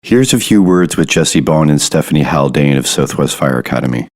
Here's a few words with Jesse Bond and Stephanie Haldane of Southwest Fire Academy.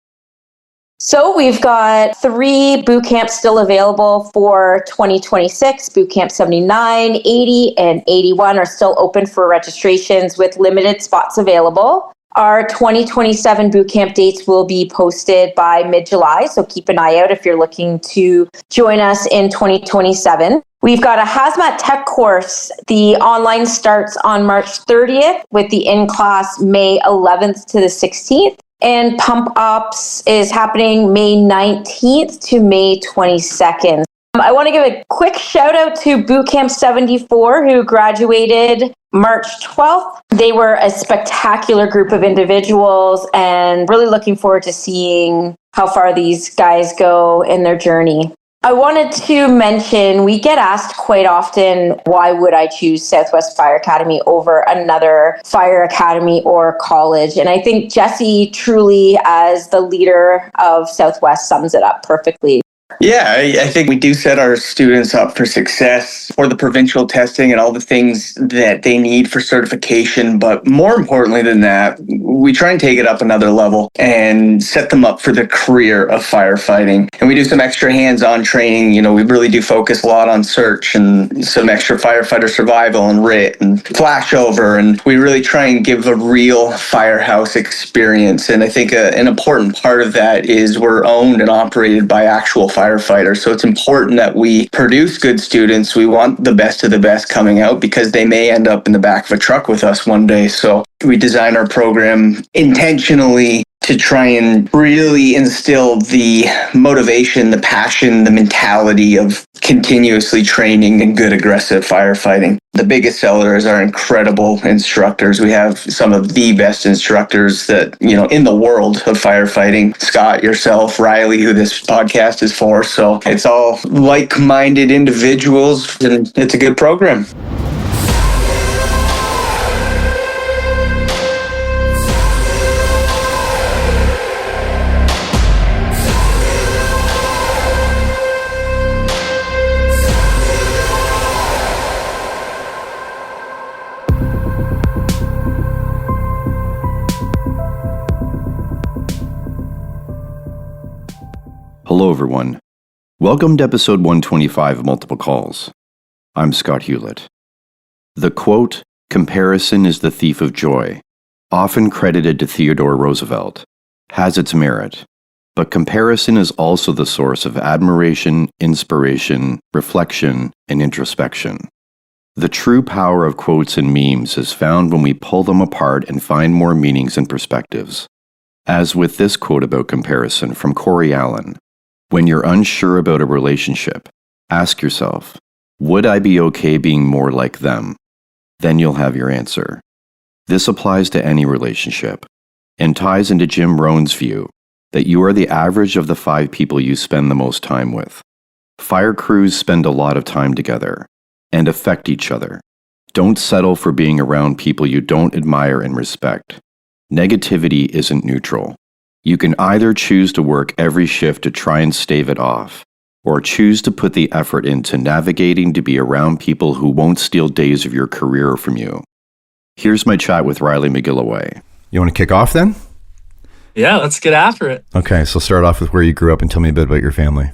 So we've got 3 boot camps still available for 2026. Boot Camp 79, 80, and 81 are still open for registrations with limited spots available. Our 2027 boot camp dates will be posted by mid-July, so keep an eye out if you're looking to join us in 2027. We've got a hazmat tech course. The online starts on March 30th with the in-class May 11th to the 16th. And Pump Ops is happening May 19th to May 22nd. I want to give a quick shout out to Boot Camp 74 who graduated March 12th. They were a spectacular group of individuals and really looking forward to seeing how far these guys go in their journey. I wanted to mention, we get asked quite often, why would I choose Southwest Fire Academy over another fire academy or college? And I think Jesse truly, as the leader of Southwest, sums it up perfectly. Yeah, I think we do set our students up for success for the provincial testing and all the things that they need for certification. But more importantly than that, we try and take it up another level and set them up for the career of firefighting. And we do some extra hands-on training. You know, we really do focus a lot on search and some extra firefighter survival and RIT and flashover. And we really try and give a real firehouse experience. And I think an important part of that is we're owned and operated by actual firefighters. So it's important that we produce good students. We want the best of the best coming out because they may end up in the back of a truck with us one day. So we design our program intentionally to try and really instill the motivation, the passion, the mentality of continuously training and good aggressive firefighting. The biggest seller is our incredible instructors. We have some of the best instructors that, in the world of firefighting. Scott, yourself, Riley, who this podcast is for. So it's all like-minded individuals, and it's a good program. Hello, everyone. Welcome to episode 125 of Multiple Calls. I'm Scott Hewlett. The quote, "Comparison is the thief of joy," often credited to Theodore Roosevelt, has its merit, but comparison is also the source of admiration, inspiration, reflection, and introspection. The true power of quotes and memes is found when we pull them apart and find more meanings and perspectives. As with this quote about comparison from Corey Allen, when you're unsure about a relationship, ask yourself, would I be okay being more like them? Then you'll have your answer. This applies to any relationship and ties into Jim Rohn's view that you are the average of the 5 people you spend the most time with. Fire crews spend a lot of time together and affect each other. Don't settle for being around people you don't admire and respect. Negativity isn't neutral. You can either choose to work every shift to try and stave it off, or choose to put the effort into navigating to be around people who won't steal days of your career from you. Here's my chat with Riley McGilloway. You want to kick off then? Yeah, let's get after it. Okay, so start off with where you grew up and tell me a bit about your family.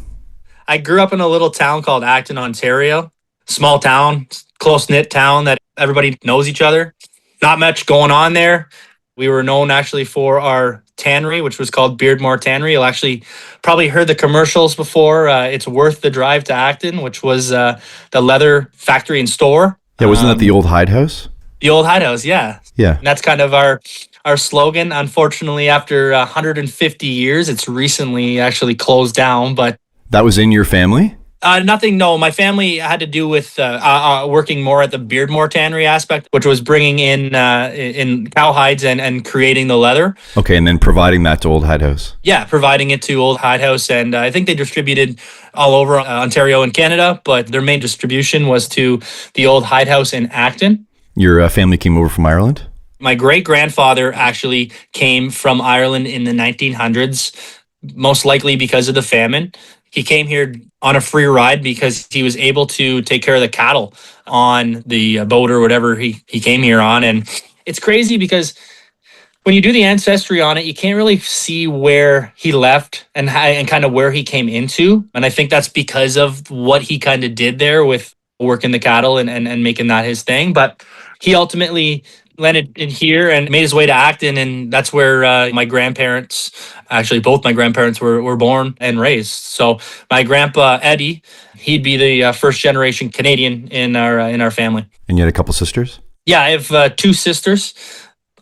I grew up in a little town called Acton, Ontario. Small town, close-knit town that everybody knows each other. Not much going on there. We were known actually for our tannery, which was called Beardmore Tannery. You'll actually probably heard the commercials before. It's worth the drive to Acton, which was the leather factory and store. Yeah, wasn't that the old hide house? The old hide house, yeah. Yeah. And that's kind of our slogan. Unfortunately, after 150 years, it's recently actually closed down. But that was in your family? Nothing, no. My family had to do with working more at the Beardmore Tannery aspect, which was bringing in cow hides and creating the leather. Okay, and then providing that to Old Hide House. Yeah, providing it to Old Hide House. And I think they distributed all over Ontario and Canada, but their main distribution was to the Old Hide House in Acton. Your family came over from Ireland? My great-grandfather actually came from Ireland in the 1900s, most likely because of the famine. He came here on a free ride because he was able to take care of the cattle on the boat or whatever he came here on. And It's crazy because when you do the ancestry on it, you can't really see where he left and kind of where he came into. And I think that's because of what he kind of did there with working the cattle and making that his thing. But he ultimately landed in here and made his way to Acton. And that's where my grandparents, actually both my grandparents were born and raised. So my grandpa, Eddie, he'd be the first generation Canadian in our family. And you had a couple sisters? Yeah, I have two sisters.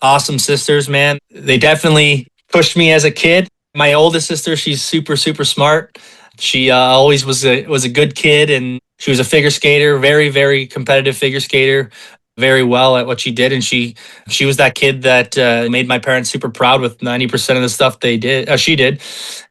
Awesome sisters, man. They definitely pushed me as a kid. My oldest sister, she's super, super smart. She always was a good kid, and she was a figure skater, very, very competitive figure skater, very well at what she did. And she was that kid that made my parents super proud with 90% of the stuff she did.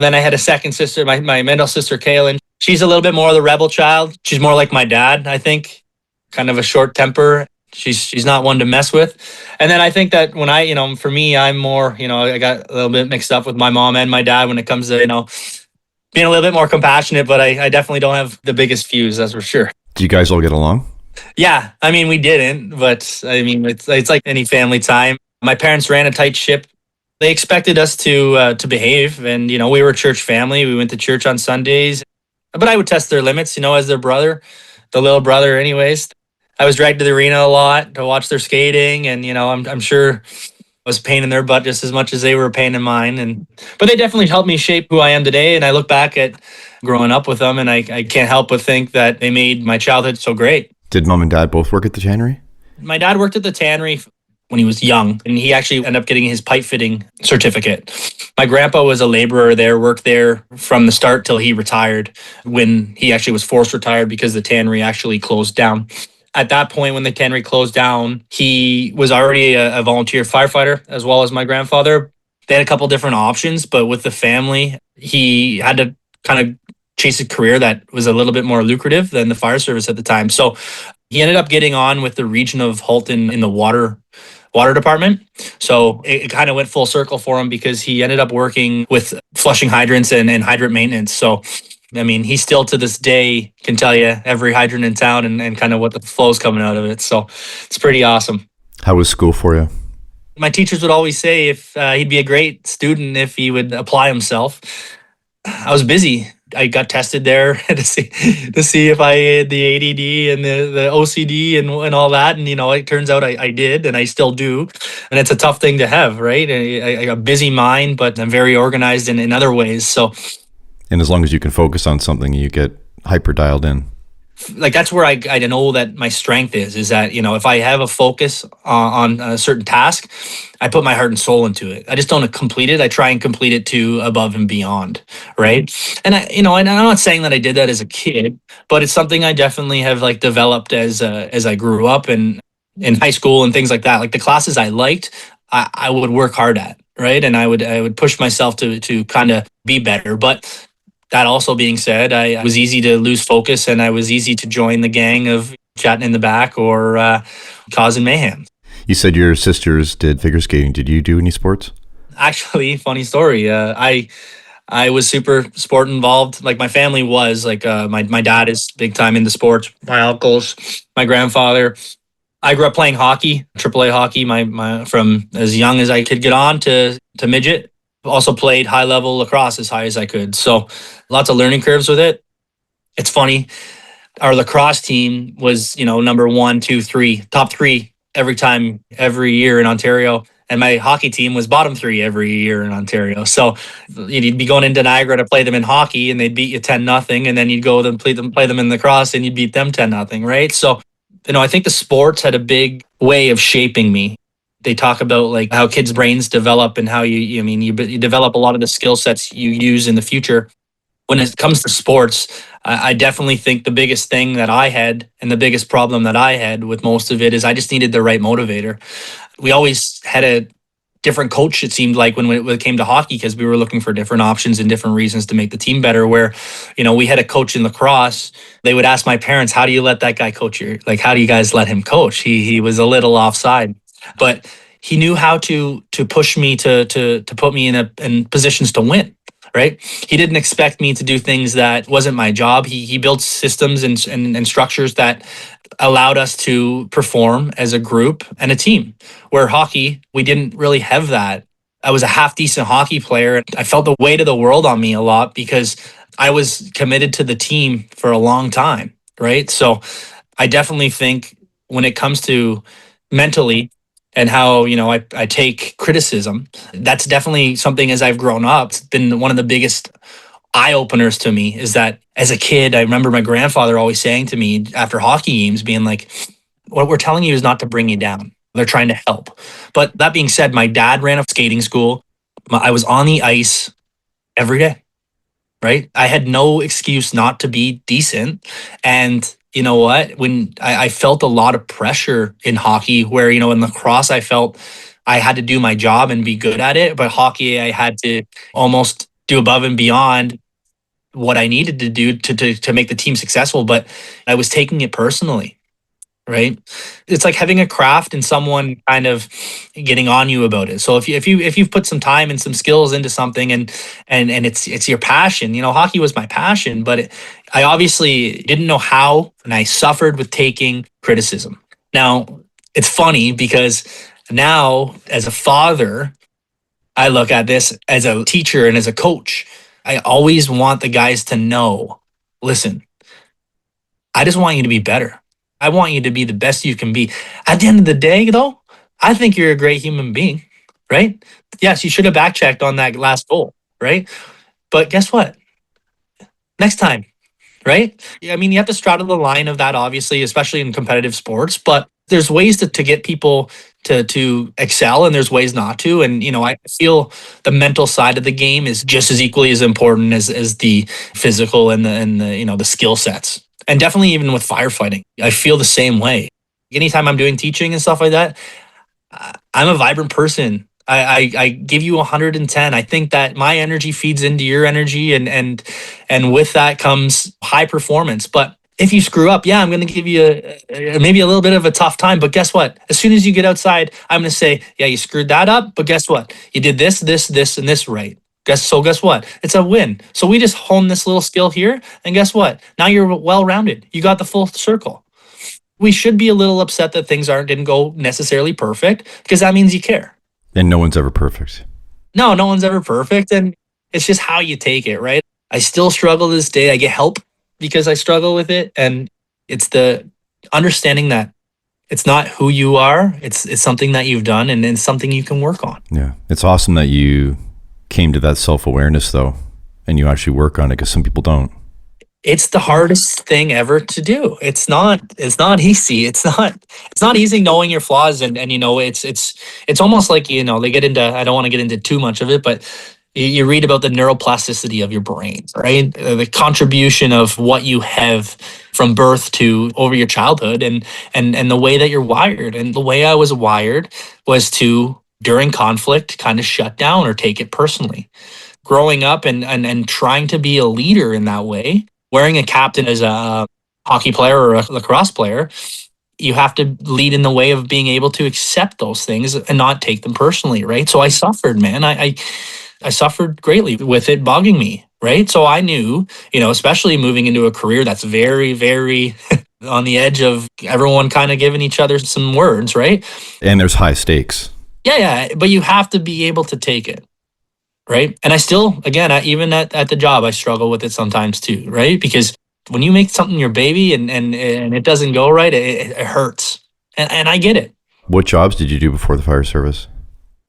Then I had a second sister, my middle sister, Kaylin. She's a little bit more of the rebel child. She's more like my dad, I think, kind of a short temper. She's not one to mess with. And then I think that when for me, I'm more, I got a little bit mixed up with my mom and my dad when it comes to, being a little bit more compassionate, but I definitely don't have the biggest fuse, that's for sure. Do you guys all get along? Yeah. I mean, we didn't, but I mean, it's like any family time. My parents ran a tight ship. They expected us to behave. And, we were a church family. We went to church on Sundays, but I would test their limits, as their brother, the little brother anyways. I was dragged to the arena a lot to watch their skating, and I'm sure I was a pain in their butt just as much as they were a pain in mine. But they definitely helped me shape who I am today. And I look back at growing up with them, and I can't help but think that they made my childhood so great. Did mom and dad both work at the tannery? My dad worked at the tannery when he was young, and he actually ended up getting his pipe fitting certificate. My grandpa was a laborer there, worked there from the start till he retired, when he actually was forced retired because the tannery actually closed down. At that point, when the tannery closed down, he was already a volunteer firefighter, as well as my grandfather. They had a couple different options, but with the family, he had to kind of chase a career that was a little bit more lucrative than the fire service at the time. So he ended up getting on with the region of Halton in the water department. So it kind of went full circle for him because he ended up working with flushing hydrants and hydrant maintenance. So I mean, he still to this day can tell you every hydrant in town and kind of what the flow's coming out of it. So it's pretty awesome. How was school for you? My teachers would always say if he'd be a great student if he would apply himself. I was busy. I got tested there to see if I had the ADD and the OCD and all that. And, it turns out I did, and I still do. And it's a tough thing to have, right? I got a busy mind, but I'm very organized in other ways. So. And as long as you can focus on something, you get hyper dialed in. Like that's where I know that my strength is that, if I have a focus on a certain task, I put my heart and soul into it. I just don't complete it. I try and complete it to above and beyond. Right. And and I'm not saying that I did that as a kid, but it's something I definitely have developed as I grew up and in high school and things like that. Like the classes I liked, I would work hard at. Right. And I would push myself to kind of be better. But that also being said, I was easy to lose focus, and I was easy to join the gang of chatting in the back or causing mayhem. You said your sisters did figure skating. Did you do any sports? Actually, funny story. I was super sport involved. Like my family was my dad is big time into sports. My uncles, my grandfather. I grew up playing hockey, AAA hockey. My from as young as I could get on to midget. Also played high level lacrosse as high as I could. So lots of learning curves with it. It's funny. Our lacrosse team was, number 1, 2, 3, top 3 every year in Ontario. And my hockey team was bottom 3 every year in Ontario. So you'd be going into Niagara to play them in hockey and they'd beat you 10-0. And then you'd go and play them in lacrosse and you'd beat them 10-0. Right. So, I think the sports had a big way of shaping me. They talk about how kids' brains develop and how you develop a lot of the skill sets you use in the future. When it comes to sports, I definitely think the biggest thing that I had and the biggest problem that I had with most of it is I just needed the right motivator. We always had a different coach, it seemed like, when it came to hockey, because we were looking for different options and different reasons to make the team better. Where, we had a coach in lacrosse. They would ask my parents, how do you let that guy coach you? How do you guys let him coach? He was a little offside. But he knew how to push me to put me in positions to win, right? He didn't expect me to do things that wasn't my job. He built systems and structures that allowed us to perform as a group and a team. Where hockey, we didn't really have that. I was a half decent hockey player. I felt the weight of the world on me a lot because I was committed to the team for a long time, right? So I definitely think when it comes to mentally and how, I take criticism, that's definitely something as I've grown up. It's been one of the biggest eye openers to me is that as a kid, I remember my grandfather always saying to me after hockey games, being like, what we're telling you is not to bring you down. They're trying to help. But that being said, my dad ran a skating school. I was on the ice every day, right? I had no excuse not to be decent. And you know what? When I felt a lot of pressure in hockey, where, in lacrosse, I felt I had to do my job and be good at it. But hockey, I had to almost do above and beyond what I needed to do to make the team successful. But I was taking it personally, right? It's like having a craft and someone kind of getting on you about it. So if you've put some time and some skills into something and it's your passion, hockey was my passion, but I obviously didn't know how, and I suffered with taking criticism. Now, it's funny because now as a father, I look at this as a teacher and as a coach. I always want the guys to know, listen, I just want you to be better. I want you to be the best you can be. At the end of the day, though, I think you're a great human being, right? Yes, you should have back checked on that last goal, right? But guess what? Next time, right? I mean, you have to straddle the line of that, obviously, especially in competitive sports, but there's ways to get people to excel and there's ways not to. And, I feel the mental side of the game is just as equally as important as the physical and the skill sets. And definitely even with firefighting, I feel the same way. Anytime I'm doing teaching and stuff like that, I'm a vibrant person. I give you 110. I think that my energy feeds into your energy, and with that comes high performance. But if you screw up, yeah, I'm going to give you maybe a little bit of a tough time. But guess what? As soon as you get outside, I'm going to say, yeah, you screwed that up. But guess what? You did this, and this right. Guess what? It's a win. So we just hone this little skill here. And guess what? Now you're well-rounded. You got the full circle. We should be a little upset that things didn't go necessarily perfect because that means you care. And no one's ever perfect. No one's ever perfect. And it's just how you take it, right? I still struggle to this day. I get help because I struggle with it. And it's the understanding that it's not who you are. It's something that you've done and it's something you can work on. Yeah. It's awesome that you came to that self-awareness though, and you actually work on it because some people don't. It's the hardest thing ever to do. It's not easy. It's not easy knowing your flaws and it's almost like, they get into, I don't want to get into too much of it, but you read about the neuroplasticity of your brain, right? The contribution of what you have from birth to over your childhood and the way that you're wired. And the way I was wired was to, during conflict, kind of shut down or take it personally. Growing up and trying to be a leader in that way, wearing a captain as a hockey player or a lacrosse player, you have to lead in the way of being able to accept those things and not take them personally, right? So I suffered, man. I suffered greatly with it bugging me, right? So I knew, especially moving into a career that's very, very on the edge of everyone kind of giving each other some words, right? And there's high stakes. Yeah, but you have to be able to take it, right? And I still, again, even at the job, I struggle with it sometimes too, right? Because when you make something your baby and it doesn't go right, it hurts. And I get it. What jobs did you do before the fire service?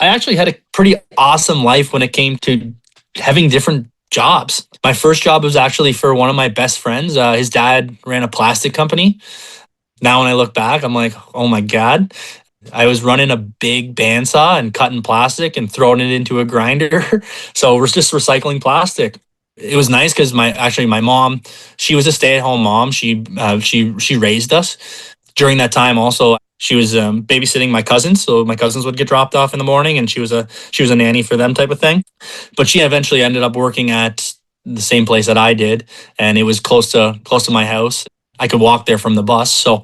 I actually had a pretty awesome life when it came to having different jobs. My first job was actually for one of my best friends. His dad ran a plastic company. Now when I look back, I'm like, oh my God. I was running a big bandsaw and cutting plastic and throwing it into a grinder. So we're just recycling plastic. It was nice because my mom, she was a stay-at-home mom. She raised us. During that time also, she was babysitting my cousins. So my cousins would get dropped off in the morning and she was a nanny for them type of thing. But she eventually ended up working at the same place that I did. And it was close to my house. I could walk there from the bus. So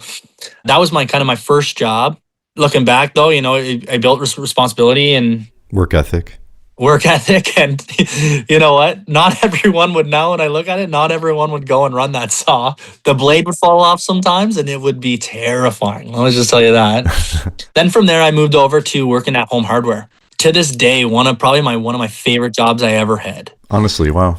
that was my first job. Looking back, though, I built responsibility and work ethic. work ethic. And you know what? Not everyone would know. When I look at it, not everyone would go and run that saw. The blade would fall off sometimes and it would be terrifying. Let me just tell you that. Then from there, I moved over to working at Home Hardware. To this day, one of my favorite jobs I ever had. Honestly, wow.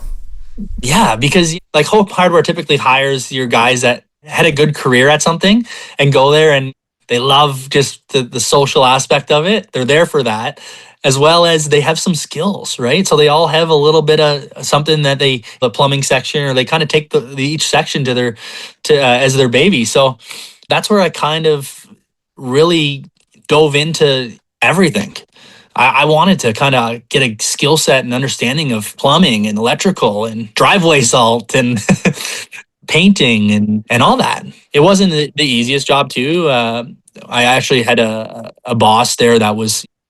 Yeah, because like Home Hardware typically hires your guys that had a good career at something and go there and they love just the social aspect of it. They're there for that, as well as they have some skills, right? So they all have a little bit of something that the plumbing section, or they kind of take each section to as their baby. So that's where I kind of really dove into everything. I wanted to kind of get a skill set and understanding of plumbing and electrical and driveway salt and painting and all that. It wasn't the easiest job too. I actually had a boss there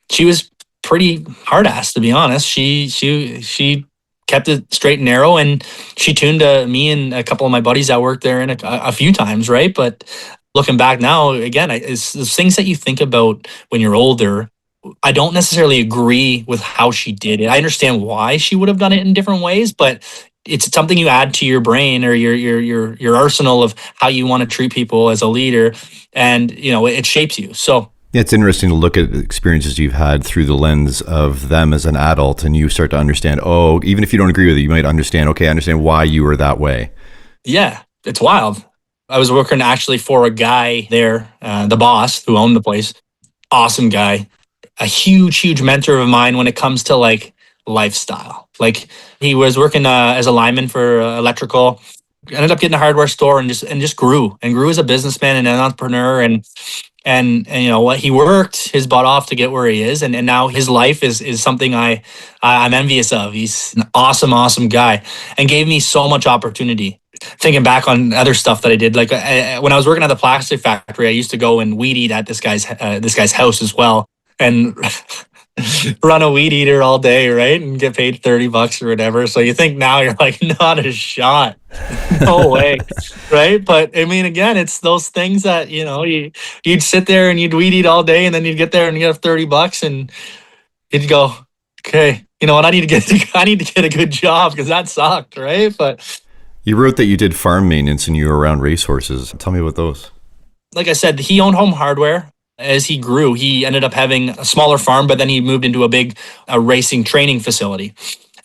she was pretty hard ass, to be honest. She kept it straight and narrow, and she tuned me and a couple of my buddies that worked there in a few times, right? But looking back now, again, it's things that you think about when you're older. I don't necessarily agree with how she did it. I understand why she would have done it in different ways, but it's something you add to your brain or your arsenal of how you want to treat people as a leader, and it shapes you. So yeah, it's interesting to look at experiences you've had through the lens of them as an adult, and you start to understand, oh, even if you don't agree with it, you might understand, okay, I understand why you were that way. Yeah, it's wild. I was working actually for a guy there, the boss who owned the place. Awesome guy. A huge mentor of mine when it comes to like lifestyle. Like he was working as a lineman for electrical, ended up getting a hardware store and just grew as a businessman and an entrepreneur. And you know what, he worked his butt off to get where he is, and now his life is something I'm envious of. He's an awesome guy and gave me so much opportunity. Thinking back on other stuff that I did, like when I was working at the plastic factory, I used to go and weed eat at this guy's house as well, and run a weed eater all day, right? And get paid $30 or whatever. So you think now you're like, not a shot. No way. Right. But I mean, again, it's those things that, you'd sit there and you'd weed eat all day, and then you'd get there and you have $30 and you'd go, okay, you know what? I need to get a good job because that sucked. Right. But you wrote that you did farm maintenance and you were around racehorses. Tell me about those. Like I said, he owned Home Hardware. As he grew, he ended up having a smaller farm, but then he moved into a big racing training facility.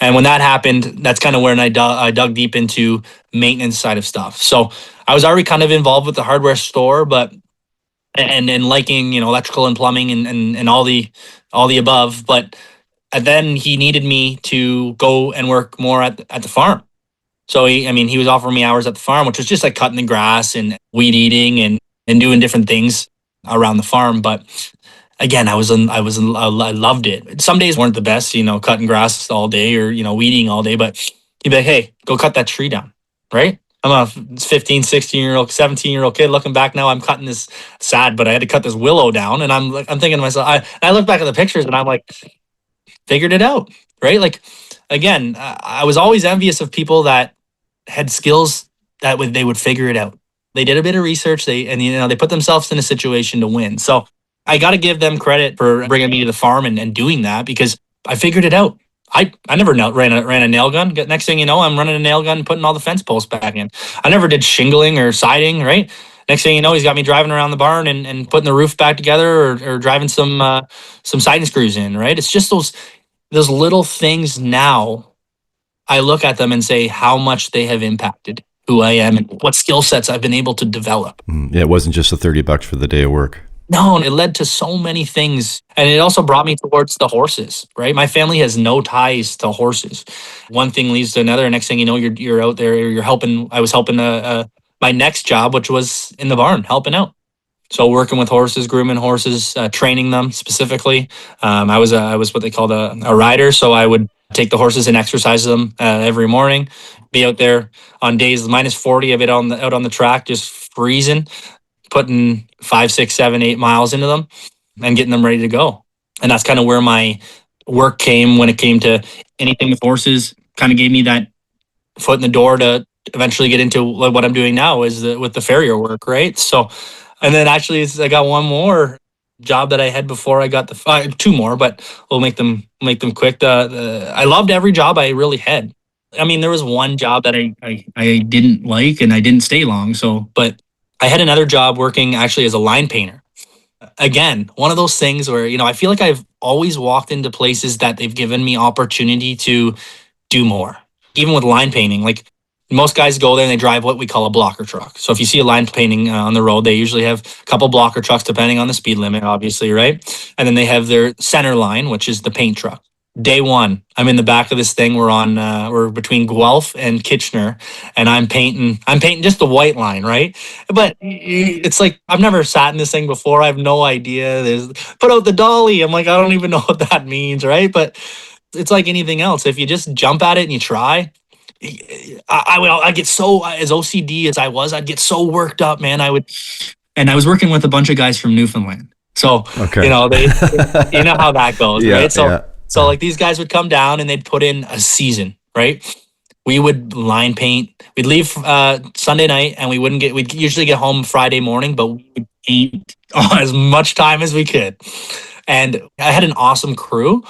And when that happened, that's kind of when I dug deep into maintenance side of stuff. So I was already kind of involved with the hardware store, but and liking electrical and plumbing and all the above. But then he needed me to go and work more at the farm. So he was offering me hours at the farm, which was just like cutting the grass and weed eating and doing different things around the farm. But again, I loved it. Some days weren't the best, cutting grass all day or, weeding all day, but he'd be like, hey, go cut that tree down. Right. I'm a 15, 16-year-old, 17-year-old kid. Looking back now, I'm cutting this sad, but I had to cut this willow down. And I'm thinking to myself, I look back at the pictures and I'm like, figured it out. Right. Like, again, I was always envious of people that had skills that they would figure it out. They did a bit of research. They put themselves in a situation to win. So I got to give them credit for bringing me to the farm and doing that, because I figured it out. I never ran a nail gun. Next thing you know, I'm running a nail gun, putting all the fence posts back in. I never did shingling or siding, right? Next thing you know, he's got me driving around the barn and putting the roof back together or driving some siding screws in, right? It's just those little things now. I look at them and say how much they have impacted who I am and what skill sets I've been able to develop. Yeah, it wasn't just the $30 for the day of work. No, it led to so many things. And it also brought me towards the horses, right? My family has no ties to horses. One thing leads to another. Next thing you know, you're out there, you're helping. I was helping my next job, which was in the barn, helping out. So working with horses, grooming horses, training them specifically. I was what they called a rider. So I would take the horses and exercise them every morning, be out there on days minus 40 of it out on the track, just freezing, putting 5, 6, 7, 8 miles into them and getting them ready to go. And that's kind of where my work came when it came to anything with horses. Kind of gave me that foot in the door to eventually get into what I'm doing now with the farrier work, right? So, and then actually I got one more. job that I had before I got the two more, but we'll make them quick. I loved every job I really had. I mean, there was one job that I didn't like and I didn't stay long. So, but I had another job working actually as a line painter. Again, one of those things where, I feel like I've always walked into places that they've given me opportunity to do more. Even with line painting, like most guys go there and they drive what we call a blocker truck. So if you see a line painting on the road, they usually have a couple blocker trucks depending on the speed limit, obviously, right? And then they have their center line, which is the paint truck. Day one, I'm in the back of this thing. We're between Guelph and Kitchener, and I'm painting just the white line, right? But it's like I've never sat in this thing before. I have no idea. There's put out the dolly. I'm like, I don't even know what that means, right? But it's like anything else. If you just jump at it and you try, I get so, as OCD as I was, I'd get so worked up, man. And I was working with a bunch of guys from Newfoundland. So, Okay. you know how that goes, Yeah, right? So, yeah. so like these guys would come down and they'd put in a season, right? We would line paint. We'd leave Sunday night and we'd usually get home Friday morning, but we would paint as much time as we could. And I had an awesome crew,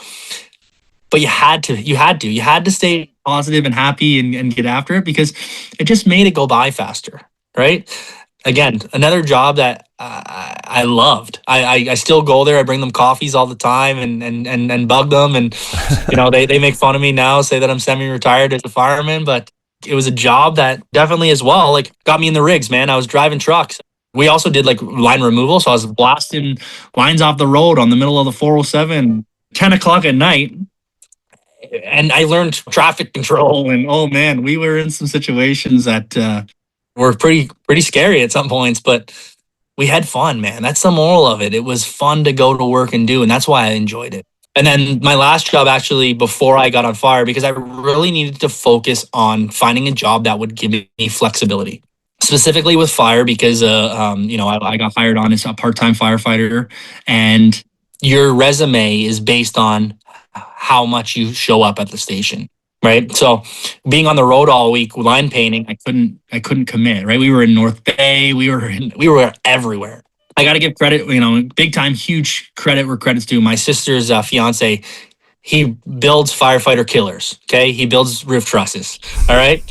but you had to stay positive and happy and get after it because it just made it go by faster, right? Again, another job that I loved. I still go there. I bring them coffees all the time and bug them. And, they make fun of me now, say that I'm semi-retired as a fireman, but it was a job that definitely as well, like got me in the rigs, man. I was driving trucks. We also did like line removal. So I was blasting lines off the road on the middle of the 407, 10 o'clock at night. And I learned traffic control. And oh man, we were in some situations that were pretty scary at some points, but we had fun, man. That's the moral of it. It was fun to go to work and do, and that's why I enjoyed it. And then my last job actually before I got on fire, because I really needed to focus on finding a job that would give me flexibility. Specifically with fire, because I got hired on as a part-time firefighter, and your resume is based on how much you show up at the station. Right. So being on the road all week, line painting, I couldn't commit. Right. We were in North Bay. We were everywhere. I got to give credit, big time, huge credit where credit's due. My sister's fiance, he builds firefighter killers. Okay. He builds roof trusses. All right.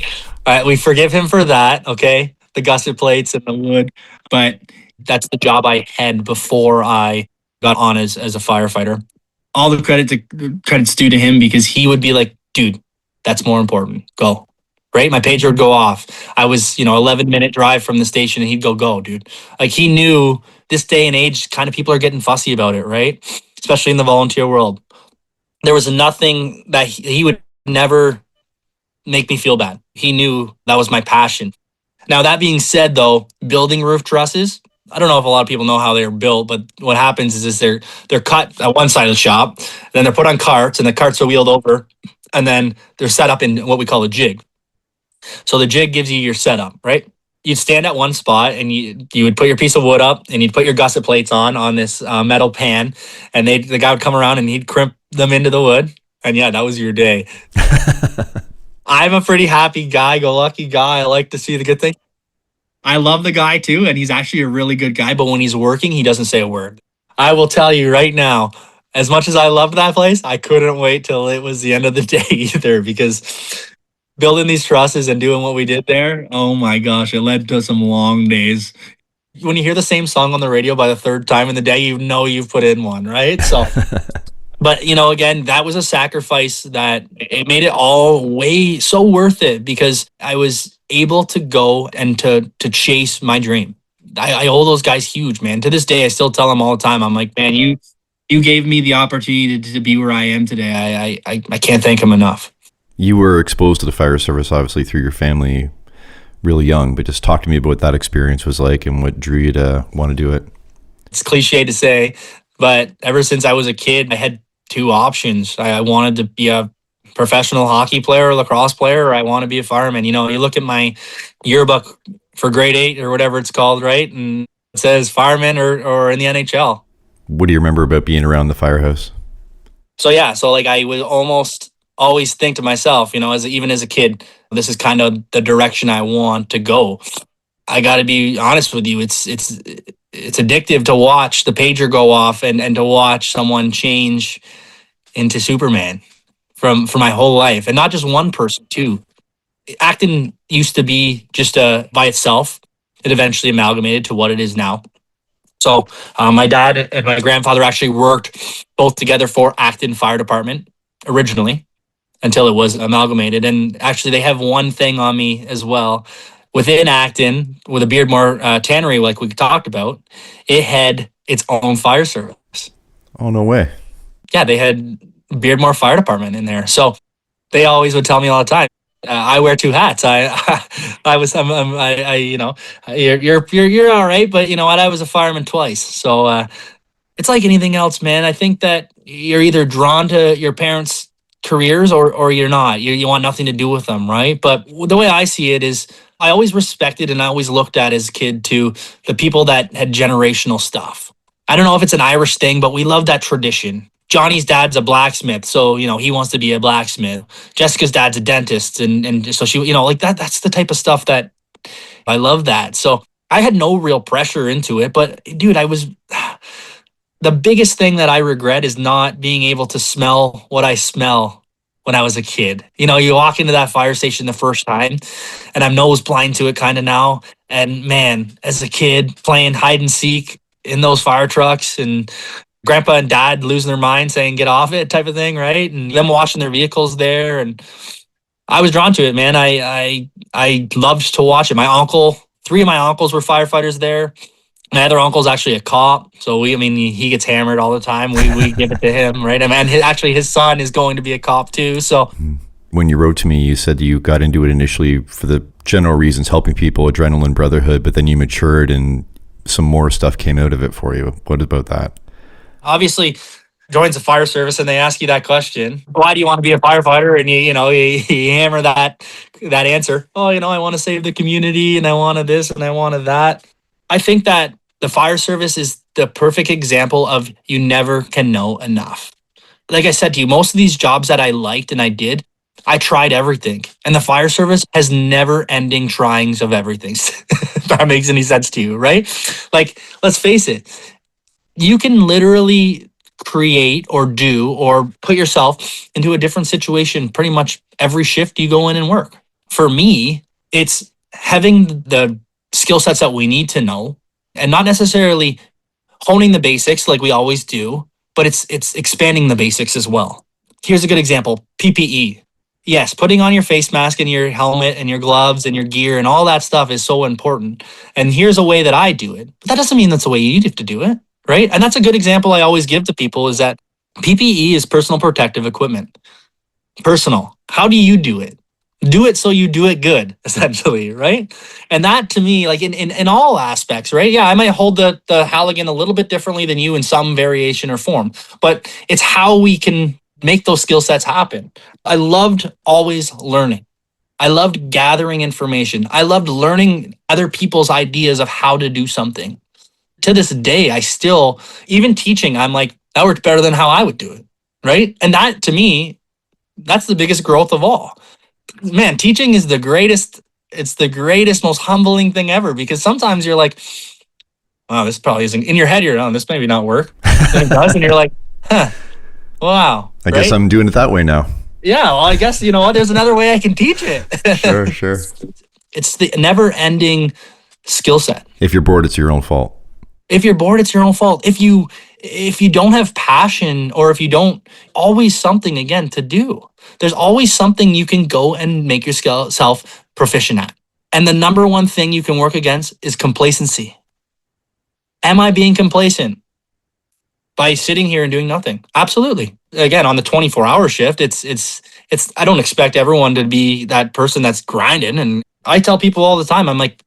We forgive him for that. Okay. The gusset plates and the wood. But that's the job I had before I got on as a firefighter. All the credit's due to him because he would be like, dude, that's more important. Go. Right? My pager would go off. I was, 11-minute drive from the station and he'd go, dude. Like he knew this day and age, kind of people are getting fussy about it, right? Especially in the volunteer world. There was nothing that he would never make me feel bad. He knew that was my passion. Now, that being said, though, building roof trusses, I don't know if a lot of people know how they're built, but what happens is they're cut at one side of the shop, then they're put on carts, and the carts are wheeled over, and then they're set up in what we call a jig. So the jig gives you your setup, right? You'd stand at one spot, and you would put your piece of wood up, and you'd put your gusset plates on this metal pan, and the guy would come around and he'd crimp them into the wood, and yeah, that was your day. I'm a pretty happy guy, go lucky guy. I like to see the good thing. I love the guy too, and he's actually a really good guy, but when he's working, he doesn't say a word. I will tell you right now, as much as I loved that place, I couldn't wait till it was the end of the day either, because building these trusses and doing what we did there, oh my gosh, it led to some long days. When you hear the same song on the radio by the third time in the day, you've put in one, right? So, but again, that was a sacrifice that it made it all way so worth it because I was able to go and to chase my dream. I owe those guys huge, man. To this day, I still tell them all the time. I'm like, man, you gave me the opportunity to be where I am today. I can't thank them enough. You were exposed to the fire service, obviously, through your family really young, but just talk to me about what that experience was like and what drew you to want to do it. It's cliche to say, but ever since I was a kid, I had two options. I wanted to be a professional hockey player or lacrosse player, or I want to be a fireman. You look at my yearbook for grade 8 or whatever it's called, right? And it says fireman or in the NHL. What do you remember about being around the firehouse? So like I would almost always think to myself, even as a kid, this is kind of the direction I want to go. I got to be honest with you. It's addictive to watch the pager go off and to watch someone change into Superman for my whole life, and not just one person too. Acton used to be just by itself. It eventually amalgamated to what it is now. So my dad and my grandfather actually worked both together for Acton Fire Department originally until it was amalgamated. And actually, they have one thing on me as well. Within Acton, with a Beardmore tannery, like we talked about, it had its own fire service. Oh, no way. Yeah, they had Beardmore Fire Department in there. So they always would tell me all the time, I wear two hats. You know, you're all right, but you know what? I was a fireman twice. So it's like anything else, man. I think that you're either drawn to your parents' careers or you're not. You want nothing to do with them, right? But the way I see it is, I always respected and I always looked at as a kid to the people that had generational stuff. I don't know if it's an Irish thing, but we love that tradition. Johnny's dad's a blacksmith, so you know he wants to be a blacksmith. Jessica's dad's a dentist, and so she, you know, like that. That's the type of stuff that I love. That so I had no real pressure into it, but dude, I was. The biggest thing that I regret is not being able to smell what I smell when I was a kid. You know, you walk into that fire station the first time, and I'm nose blind to it kind of now. And man, as a kid playing hide and seek in those fire trucks, and grandpa and dad losing their mind saying get off it type of thing, right? And them washing their vehicles there, and I was drawn to it, man. I loved to watch it. Three of my uncles were firefighters there. My other uncle's actually a cop, so he gets hammered all the time. We give it to him, right? And his son is going to be a cop too. So when you wrote to me, you said you got into it initially for the general reasons, helping people, adrenaline, brotherhood, but then you matured and some more stuff came out of it for you. What about that? Obviously, joins the fire service and they ask you that question, why do you want to be a firefighter? And you hammer that answer. Oh, I want to save the community, and I wanted this and I wanted that. I think that the fire service is the perfect example of you never can know enough. Like I said to you, most of these jobs that I liked and I did, I tried everything. And the fire service has never ending tryings of everything. If that makes any sense to you, right? Like, let's face it. You can literally create or do or put yourself into a different situation pretty much every shift you go in and work. For me, it's having the skill sets that we need to know and not necessarily honing the basics like we always do, but it's expanding the basics as well. Here's a good example, PPE. Yes, putting on your face mask and your helmet and your gloves and your gear and all that stuff is so important. And here's a way that I do it. But that doesn't mean that's the way you have to do it, right? And that's a good example I always give to people is that PPE is personal protective equipment. Personal. How do you do it? Do it so you do it good, essentially, right? And that to me, like in all aspects, right? Yeah, I might hold the Halligan a little bit differently than you in some variation or form, but it's how we can make those skill sets happen. I loved always learning. I loved gathering information. I loved learning other people's ideas of how to do something. To this day, I still, even teaching, I'm like, that worked better than how I would do it, right? And that, to me, that's the biggest growth of all. Man, teaching is the greatest. It's the greatest, most humbling thing ever, because sometimes you're like, wow, this probably isn't, in your head, you're, oh, this maybe not work. And it does, and you're like, huh, wow. I guess I'm doing it that way now. Yeah, well, I guess, you know what, there's another way I can teach it. Sure. It's the never-ending skill set. If you're bored, it's your own fault. If you're bored, it's your own fault. If you don't have passion, or if you don't, always something, again, to do. There's always something you can go and make yourself proficient at. And the number one thing you can work against is complacency. Am I being complacent by sitting here and doing nothing? Absolutely. Again, on the 24-hour shift, it's I don't expect everyone to be that person that's grinding. And I tell people all the time, I'm like,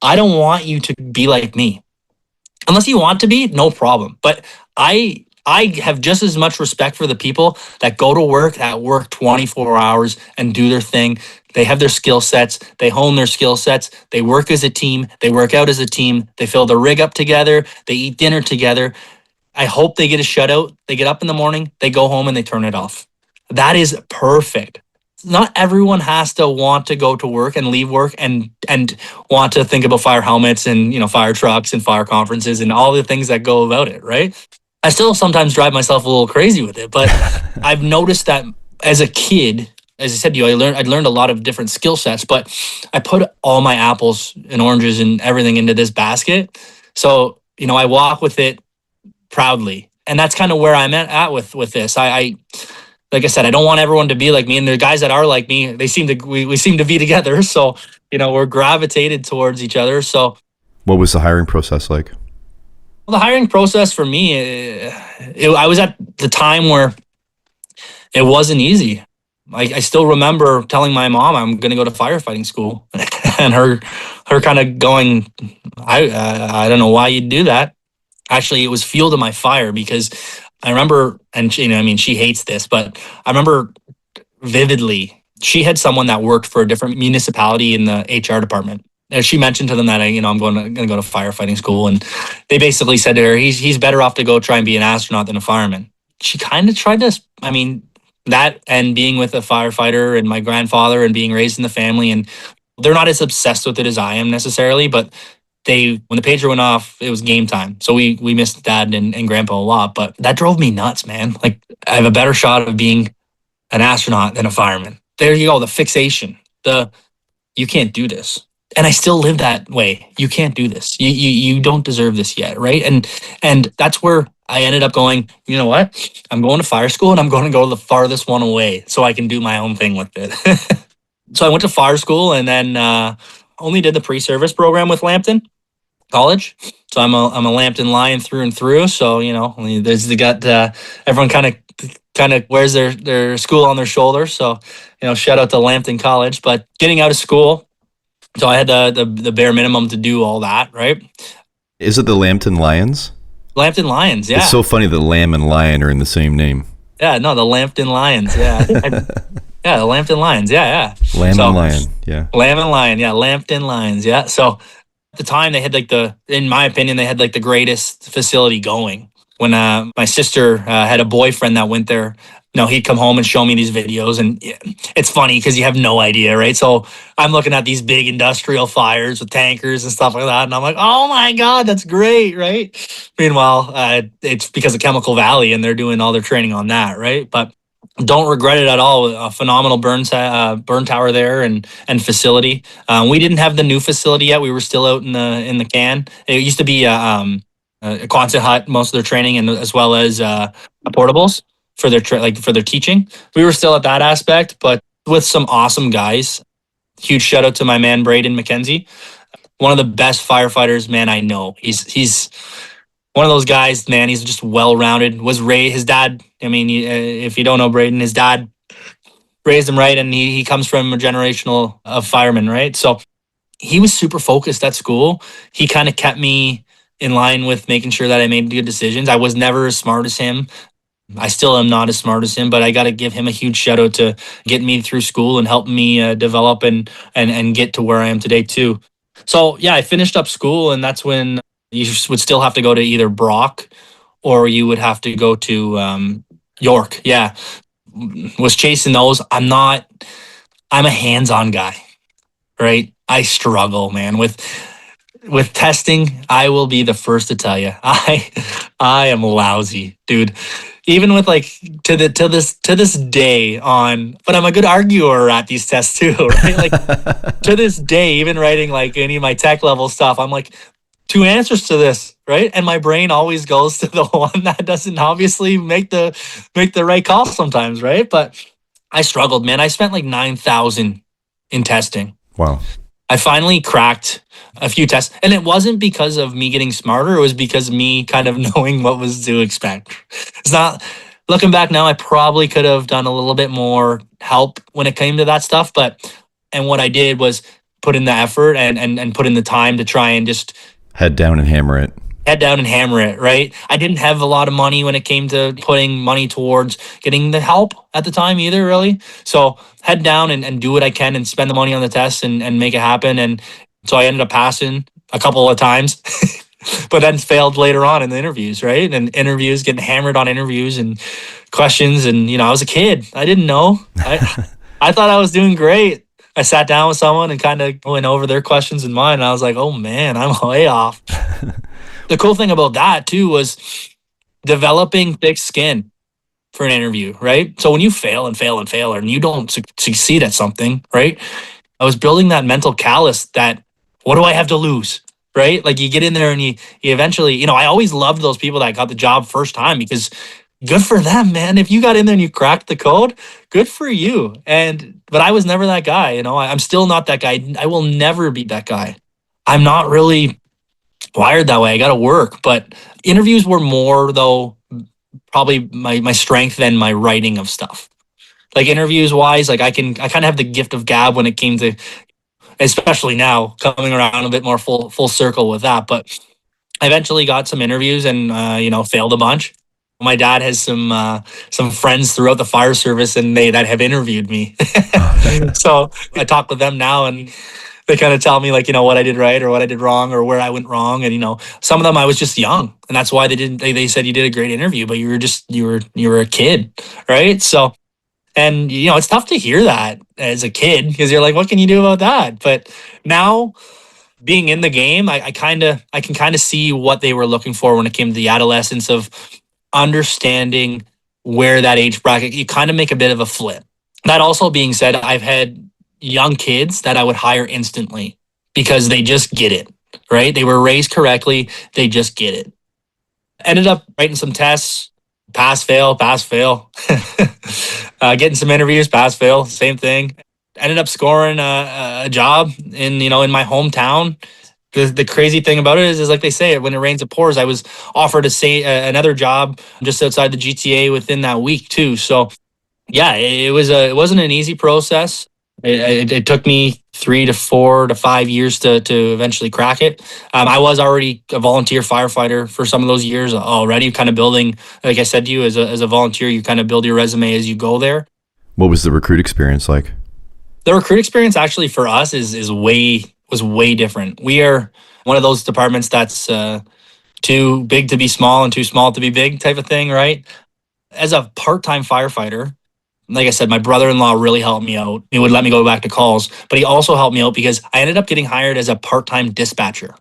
I don't want you to be like me. Unless you want to be, no problem. But I have just as much respect for the people that go to work, that work 24 hours and do their thing. They have their skill sets. They hone their skill sets. They work as a team. They work out as a team. They fill the rig up together. They eat dinner together. I hope they get a shutout. They get up in the morning, they go home and they turn it off. That is perfect not everyone has to want to go to work and leave work and want to think about fire helmets and, fire trucks and fire conferences and all the things that go about it, right? I still sometimes drive myself a little crazy with it, but I've noticed that as a kid, as I said to you, I'd learned a lot of different skill sets, but I put all my apples and oranges and everything into this basket. So, I walk with it proudly. And that's kind of where I'm at with this. I like I said, I don't want everyone to be like me, and the guys that are like me, we seem to be together. So, we're gravitated towards each other. So what was the hiring process like? the hiring process for me, I was at the time where it wasn't easy. I still remember telling my mom I'm going to go to firefighting school, and her kind of going, I don't know why you'd do that. Actually, it was fuel to my fire, because I remember, and she hates this, but I remember vividly, she had someone that worked for a different municipality in the HR department. And she mentioned to them that I'm going to go to firefighting school, and they basically said to her, he's better off to go try and be an astronaut than a fireman. She kind of tried to, that, and being with a firefighter and my grandfather and being raised in the family, and they're not as obsessed with it as I am necessarily, but when the pager went off, it was game time. So we missed dad and grandpa a lot, but that drove me nuts, man. Like, I have a better shot of being an astronaut than a fireman. There you go. The fixation, you can't do this. And I still live that way. You can't do this. You don't deserve this yet. Right. And that's where I ended up going, you know what? I'm going to fire school, and I'm going to go to the farthest one away so I can do my own thing with it. So I went to fire school, and then, only did the pre-service program with Lambton College. So I'm a Lambton Lion through and through. So, everyone kind of wears their school on their shoulders. So, shout out to Lambton College. But getting out of school, so I had the bare minimum to do all that, right? Is it the Lambton Lions? Lambton Lions, yeah. It's so funny that lamb and lion are in the same name. Yeah, no, the Lambton Lions, yeah. Yeah, the Lambton Lions, yeah. Lamb and lion, yeah. Lamb and lion, yeah. Lambton Lions, yeah. So at the time, they had in my opinion, they had the greatest facility going. When my sister had a boyfriend that went there, he'd come home and show me these videos, and it's funny because you have no idea, right? So I'm looking at these big industrial fires with tankers and stuff like that, and I'm like, oh my God, that's great, right? Meanwhile, it's because of Chemical Valley, and they're doing all their training on that, right? But don't regret it at all. A phenomenal burn tower there and facility. We didn't have the new facility yet. We were still out in the can. It used to be a Quonset hut, most of their training, and as well as portables for their for their teaching. We were still at that aspect, but with some awesome guys. Huge shout out to my man Braden McKenzie, one of the best firefighters, man, I know. He's one of those guys, man. He's just well rounded. His dad. If you don't know Braden, his dad raised him right, and he comes from a generational of firemen, right? So he was super focused at school. He kind of kept me in line with making sure that I made good decisions. I was never as smart as him. I still am not as smart as him, but I got to give him a huge shout out to getting me through school and helping me develop and get to where I am today too. So yeah, I finished up school, and that's when you would still have to go to either Brock or you would have to go to York. Yeah. Was chasing those. I'm a hands-on guy, right? I struggle, man, with testing. I will be the first to tell you, I am lousy, dude. Even with to this day but I'm a good arguer at these tests too, right? To this day, even writing any of my tech level stuff, I'm like, 2 answers to this, right? And my brain always goes to the one that doesn't obviously make the right call sometimes, right? But I struggled, man. I spent $9,000 in testing. Wow. I finally cracked a few tests, and it wasn't because of me getting smarter. It was because of me kind of knowing what was to expect. It's not, looking back now, I probably could have done a little bit more help when it came to that stuff. And what I did was put in the effort and put in the time to try and just head down and hammer it. Right? I didn't have a lot of money when it came to putting money towards getting the help at the time either, really. So head down and do what I can and spend the money on the tests and make it happen. And so I ended up passing a couple of times, but then failed later on in the interviews, right? And getting hammered on interviews and questions. And, I was a kid. I didn't know. I thought I was doing great. I sat down with someone and kind of went over their questions and mine. And I was like, oh man, I'm way off. The cool thing about that too was developing thick skin for an interview, right? So when you fail and fail and fail and you don't succeed at something, right? I was building that mental callus that what do I have to lose? Right? Like you get in there and you eventually, you know, I always loved those people that got the job first time because good for them, man. If you got in there and you cracked the code, good for you. But I was never that guy, you know. I'm still not that guy. I will never be that guy. I'm not really wired that way. I got to work. But interviews were more though, probably my strength than my writing of stuff. Like interviews wise, like I kind of have the gift of gab when it came to, especially now coming around a bit more full circle with that. But I eventually got some interviews and failed a bunch. My dad has some friends throughout the fire service and that have interviewed me. So I talk with them now and they kind of tell me like, what I did right or what I did wrong or where I went wrong. And, some of them I was just young and that's why they said you did a great interview, but you were a kid. Right. So, and it's tough to hear that as a kid because you're like, what can you do about that? But now being in the game, I can kind of see what they were looking for when it came to the adolescence of understanding where that age bracket, you kind of make a bit of a flip. That also being said, I've had young kids that I would hire instantly because they just get it, right? They were raised correctly. They just get it. Ended up writing some tests, pass, fail, getting some interviews, pass, fail, same thing. Ended up scoring a job in my hometown. The crazy thing about it is like they say, when it rains, it pours. I was offered another job just outside the GTA within that week too. So yeah, it wasn't an easy process. It took me 3 to 4 to 5 years to eventually crack it. I was already a volunteer firefighter for some of those years already, kind of building, like I said to you, as a volunteer, you kind of build your resume as you go there. What was the recruit experience like? The recruit experience actually for us was way different. We are one of those departments that's too big to be small and too small to be big type of thing, right? As a part-time firefighter, like I said, my brother-in-law really helped me out. He would let me go back to calls, but he also helped me out because I ended up getting hired as a part-time dispatcher.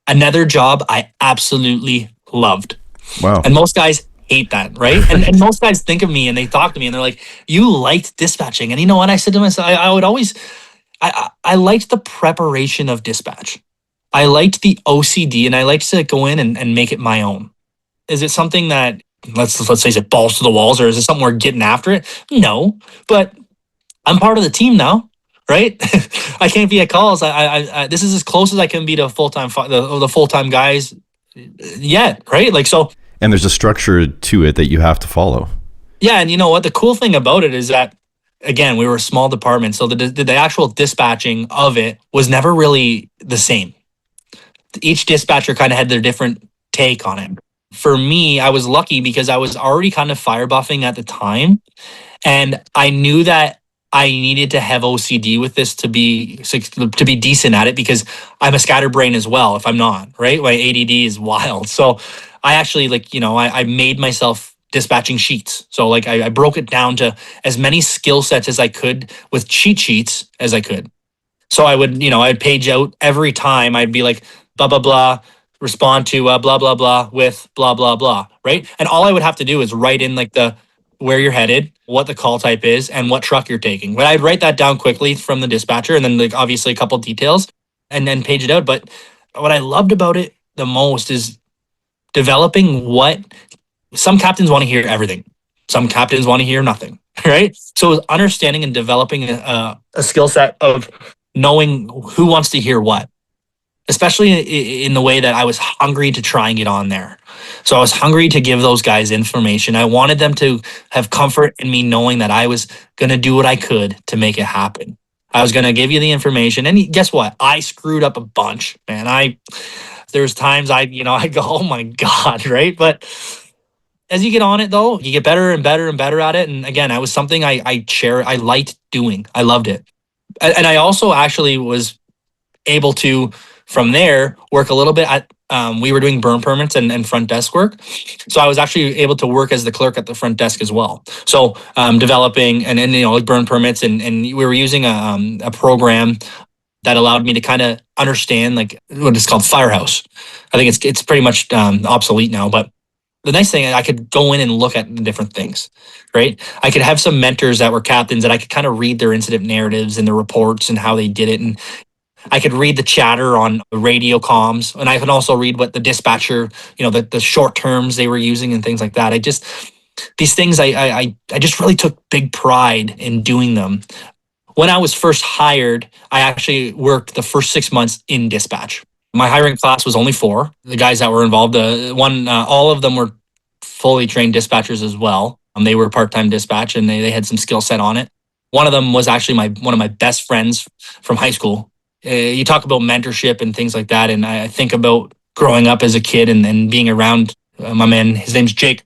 Another job I absolutely loved. Wow. And most guys hate that, right? And most guys think of me and they talk to me and they're like, you liked dispatching. And you know what? I said to myself, I would always, I liked the preparation of dispatch. I liked the OCD and I liked to go in and make it my own. Is it something that, let's say, is it balls to the walls or is it something we're getting after it? No, but I'm part of the team now, right? I can't be at calls. I this is as close as I can be to full-time, the full-time guys yet, right? Like, so. And there's a structure to it that you have to follow. Yeah, and you know what? The cool thing about it is that, again, we were a small department, so the actual dispatching of it was never really the same. Each dispatcher kind of had their different take on it. For me, I was lucky because I was already kind of fire buffing at the time, and I knew that I needed to have OCD with this to be decent at it because I'm a scatterbrain as well. If I'm not, right, my ADD is wild. So I actually I made myself dispatching sheets. So like I broke it down to as many skill sets as I could with cheat sheets as I could. So I would, I'd page out every time. I'd be like, blah, blah, blah, respond to blah, blah, blah with blah, blah, blah, right? And all I would have to do is write in like where you're headed, what the call type is, and what truck you're taking. But I'd write that down quickly from the dispatcher and then like obviously a couple details and then page it out. But what I loved about it the most is developing what some captains want to hear everything. Some captains want to hear nothing, right? So it was understanding and developing a skill set of knowing who wants to hear what, especially in the way that I was hungry to try and get on there. So I was hungry to give those guys information. I wanted them to have comfort in me knowing that I was going to do what I could to make it happen. I was going to give you the information. And guess what? I screwed up a bunch, man. There's times I go, oh my God, right? But as you get on it though, you get better and better and better at it. And again, I was something I liked doing. I loved it. And I also actually was able to From there, work a little bit at, we were doing burn permits and front desk work. So I was actually able to work as the clerk at the front desk as well. So developing and like burn permits, and we were using a program that allowed me to kind of understand like what is called Firehouse. I think it's pretty much obsolete now, but the nice thing, I could go in and look at the different things, right? I could have some mentors that were captains that I could kind of read their incident narratives and the reports and how they did it. And I could read the chatter on the radio comms, and I could also read what the dispatcher, the short terms they were using and things like that. These things, I just really took big pride in doing them. When I was first hired, I actually worked the first 6 months in dispatch. My hiring class was only 4. The guys that were involved, all of them were fully trained dispatchers as well. They were part-time dispatch, and they had some skill set on it. One of them was actually one of my best friends from high school. You talk about mentorship and things like that, and I think about growing up as a kid and being around my man. His name's Jake.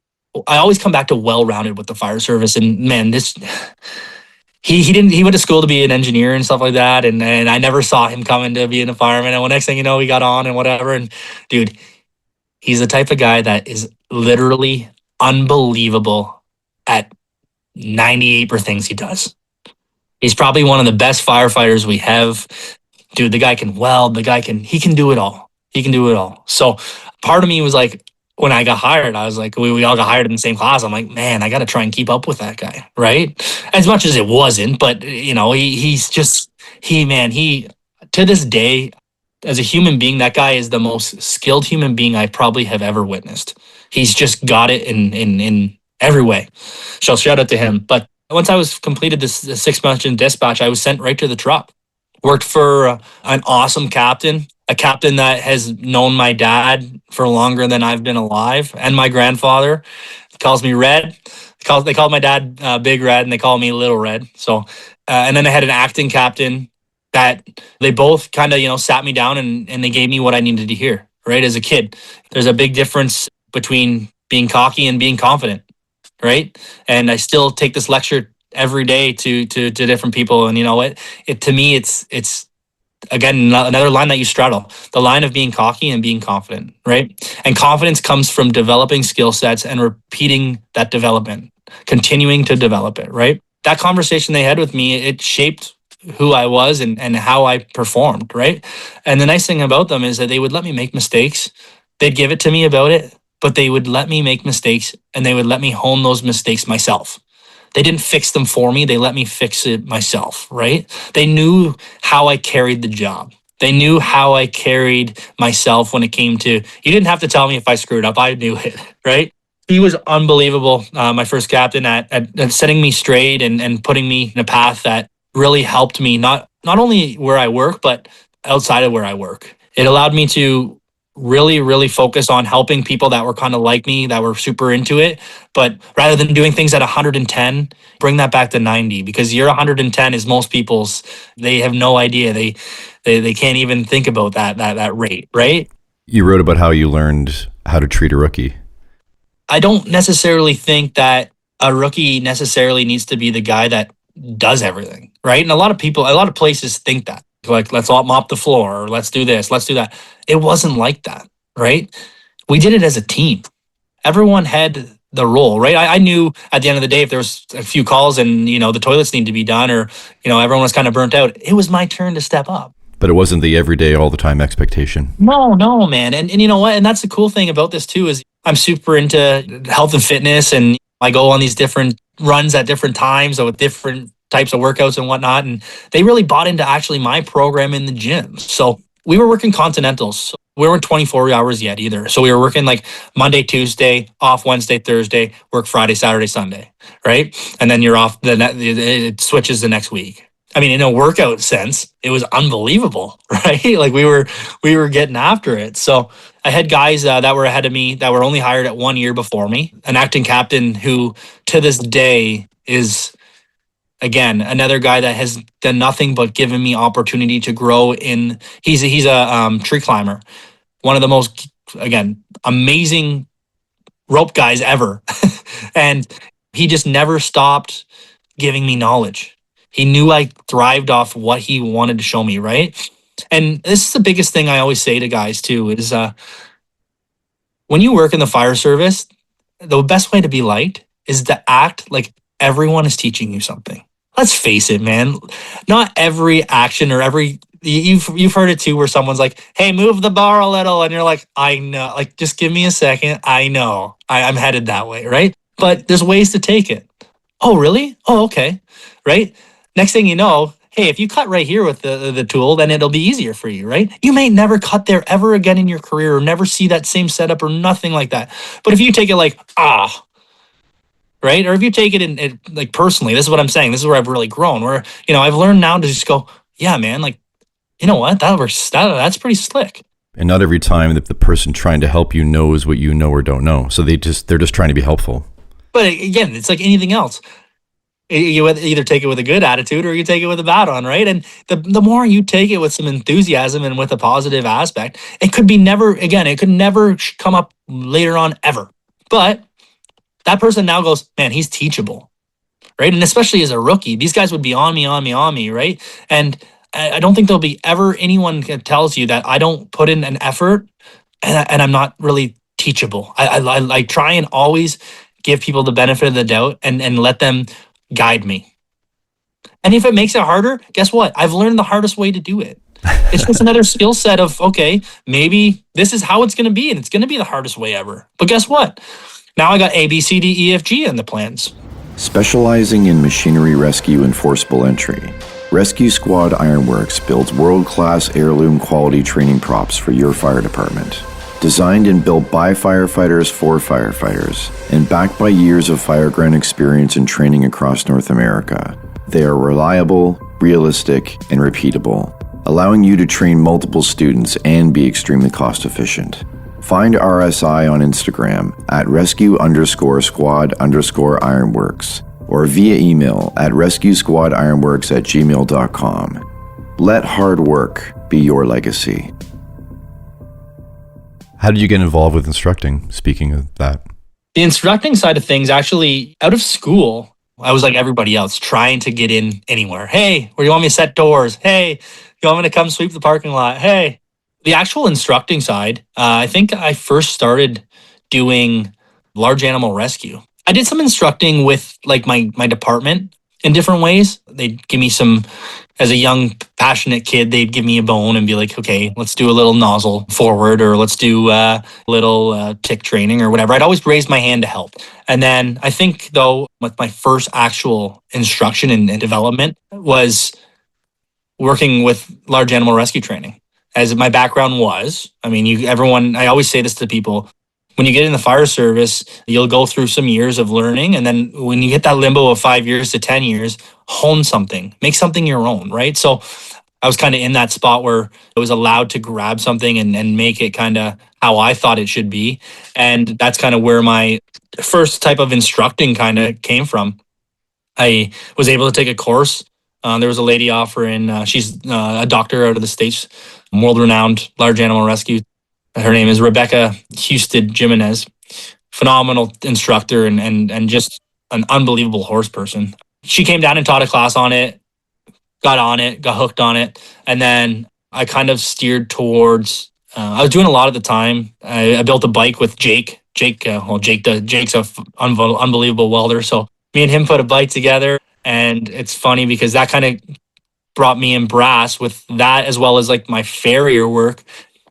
I always come back to well-rounded with the fire service, and man, he went to school to be an engineer and stuff like that, and I never saw him coming to being a fireman. And next thing you know, we got on and whatever. And dude, he's the type of guy that is literally unbelievable at 98% things he does. He's probably one of the best firefighters we have. Dude, the guy can weld. He can do it all. He can do it all. So part of me was like, when I got hired, I was like, we all got hired in the same class. I'm like, man, I got to try and keep up with that guy, right? As much as it wasn't, but he's just, to this day, as a human being, that guy is the most skilled human being I probably have ever witnessed. He's just got it in every way. So shout out to him. But once I was completed this 6 months in dispatch, I was sent right to the truck. Worked for an awesome captain, a captain that has known my dad for longer than I've been alive, and my grandfather. He calls me Red. They call my dad Big Red, and they call me Little Red. So, and then I had an Acton captain that they both kind of sat me down and they gave me what I needed to hear. Right, as a kid, there's a big difference between being cocky and being confident. Right, and I still take this lecture every day to different people, and to me it's again another line that you straddle, the line of being cocky and being confident, right? And confidence comes from developing skill sets and repeating that development, continuing to develop it, right? That conversation they had with me, it shaped who I was and how I performed, right? And the nice thing about them is that they would let me make mistakes. They'd give it to me about it, but they would let me make mistakes, and they would let me hone those mistakes myself. They didn't fix them for me. They let me fix it myself, right? They knew how I carried the job. They knew how I carried myself when it came to, you didn't have to tell me if I screwed up. I knew it, right? He was unbelievable, my first captain, at setting me straight and putting me in a path that really helped me, not only where I work, but outside of where I work. It allowed me to really, really focus on helping people that were kind of like me, that were super into it. But rather than doing things at 110, bring that back to 90, because your 110 is most people's. They have no idea. They can't even think about that rate, right? You wrote about how you learned how to treat a rookie. I don't necessarily think that a rookie necessarily needs to be the guy that does everything, right? And a lot of places think that. Like, let's all mop the floor, or let's do this, let's do that. It wasn't like that, right? We did it as a team. Everyone had the role, right? I knew at the end of the day, if there was a few calls and, the toilets need to be done, or, everyone was kind of burnt out, it was my turn to step up. But it wasn't the everyday, all the time expectation. No, man. And you know what? And that's the cool thing about this too, is I'm super into health and fitness, and I go on these different runs at different times with different types of workouts and whatnot. And they really bought into actually my program in the gym. So we were working continentals. We weren't 24 hours yet either. So we were working like Monday, Tuesday, off Wednesday, Thursday, work Friday, Saturday, Sunday, right? And then you're off, it switches the next week. I mean, in a workout sense, it was unbelievable, right? Like we were getting after it. So I had guys that were ahead of me that were only hired at 1 year before me. An Acton captain who to this day is, again, another guy that has done nothing but given me opportunity to grow in. He's a tree climber, one of the most, again, amazing rope guys ever. And he just never stopped giving me knowledge. He knew I thrived off what he wanted to show me, right? And this is the biggest thing I always say to guys too, is when you work in the fire service, the best way to be liked is to act like everyone is teaching you something. Let's face it, man. Not every action or you've heard it too, where someone's like, "Hey, move the bar a little," and you're like, "I know, like, just give me a second. I know, I'm headed that way, right?" But there's ways to take it. Oh, really? Oh, okay, right. Next thing you know, hey, if you cut right here with the tool, then it'll be easier for you, right? You may never cut there ever again in your career, or never see that same setup or nothing like that. But if you take it like, right? Or if you take it in like personally, this is what I'm saying. This is where I've really grown, where, I've learned now to just go, yeah, man, like, you know what? That works. That's pretty slick. And not every time that the person trying to help you knows what you know or don't know. So they're just trying to be helpful. But again, it's like anything else. You either take it with a good attitude or you take it with a bad one, right? And the more you take it with some enthusiasm and with a positive aspect, it could never come up later on ever. But that person now goes, man, he's teachable, right? And especially as a rookie, these guys would be on me, right? And I don't think there'll be ever anyone that tells you that I don't put in an effort and I'm not really teachable. I try and always give people the benefit of the doubt and let them guide me. And if it makes it harder, guess what? I've learned the hardest way to do it. It's just another skill set of, okay, maybe this is how it's going to be, and it's going to be the hardest way ever. But guess what? Now I got A, B, C, D, E, F, G in the plans. Specializing in machinery rescue and forcible entry, Rescue Squad Ironworks builds world-class heirloom quality training props for your fire department. Designed and built by firefighters for firefighters, and backed by years of fireground experience and training across North America, they are reliable, realistic, and repeatable, allowing you to train multiple students and be extremely cost-efficient. Find RSI on Instagram at rescue_squad_ironworks or via email at rescuesquadironworks@gmail.com. Let hard work be your legacy. How did you get involved with instructing, speaking of that? The instructing side of things, actually, out of school, I was like everybody else, trying to get in anywhere. Hey, where do you want me to set doors? Hey, you want me to come sweep the parking lot? Hey. The actual instructing side, I think I first started doing large animal rescue. I did some instructing with like my department in different ways. They'd give me as a young, passionate kid, they'd give me a bone and be like, okay, let's do a little nozzle forward, or let's do a little tick training or whatever. I'd always raise my hand to help. And then I think, though, with my first actual instruction and development was working with large animal rescue training. As my background was, I mean, I always say this to people, when you get in the fire service, you'll go through some years of learning. And then when you hit that limbo of 5 years to 10 years, hone something, make something your own, right? So I was kind of in that spot where I was allowed to grab something and make it kind of how I thought it should be. And that's kind of where my first type of instructing kind of came from. I was able to take a course. There was a lady offering, she's a doctor out of the States, world-renowned large animal rescue. Her name is Rebecca Houston Jimenez. Phenomenal instructor and just an unbelievable horse person. She came down and taught a class on it, got hooked on it. And then I kind of steered towards, I was doing a lot at the time. I built a bike with Jake. Jake's an unbelievable welder. So me and him put a bike together. And it's funny because that kind of brought me in brass with that, as well as like my farrier work.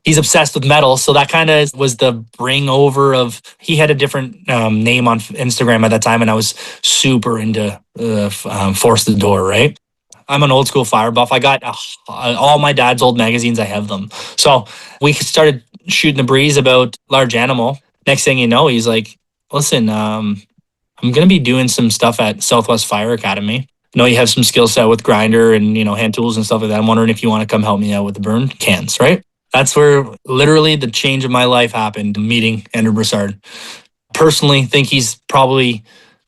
He's obsessed with metal. So that kind of was the bring over of, he had a different name on Instagram at that time. And I was super into Force the Door, right? I'm an old school fire buff. I got all my dad's old magazines. I have them. So we started shooting the breeze about large animal. Next thing you know, he's like, listen, I'm going to be doing some stuff at Southwest Fire Academy. I know you have some skill set with grinder and, hand tools and stuff like that. I'm wondering if you want to come help me out with the burn cans, right? That's where literally the change of my life happened, meeting Andrew Broussard. Personally, think he's probably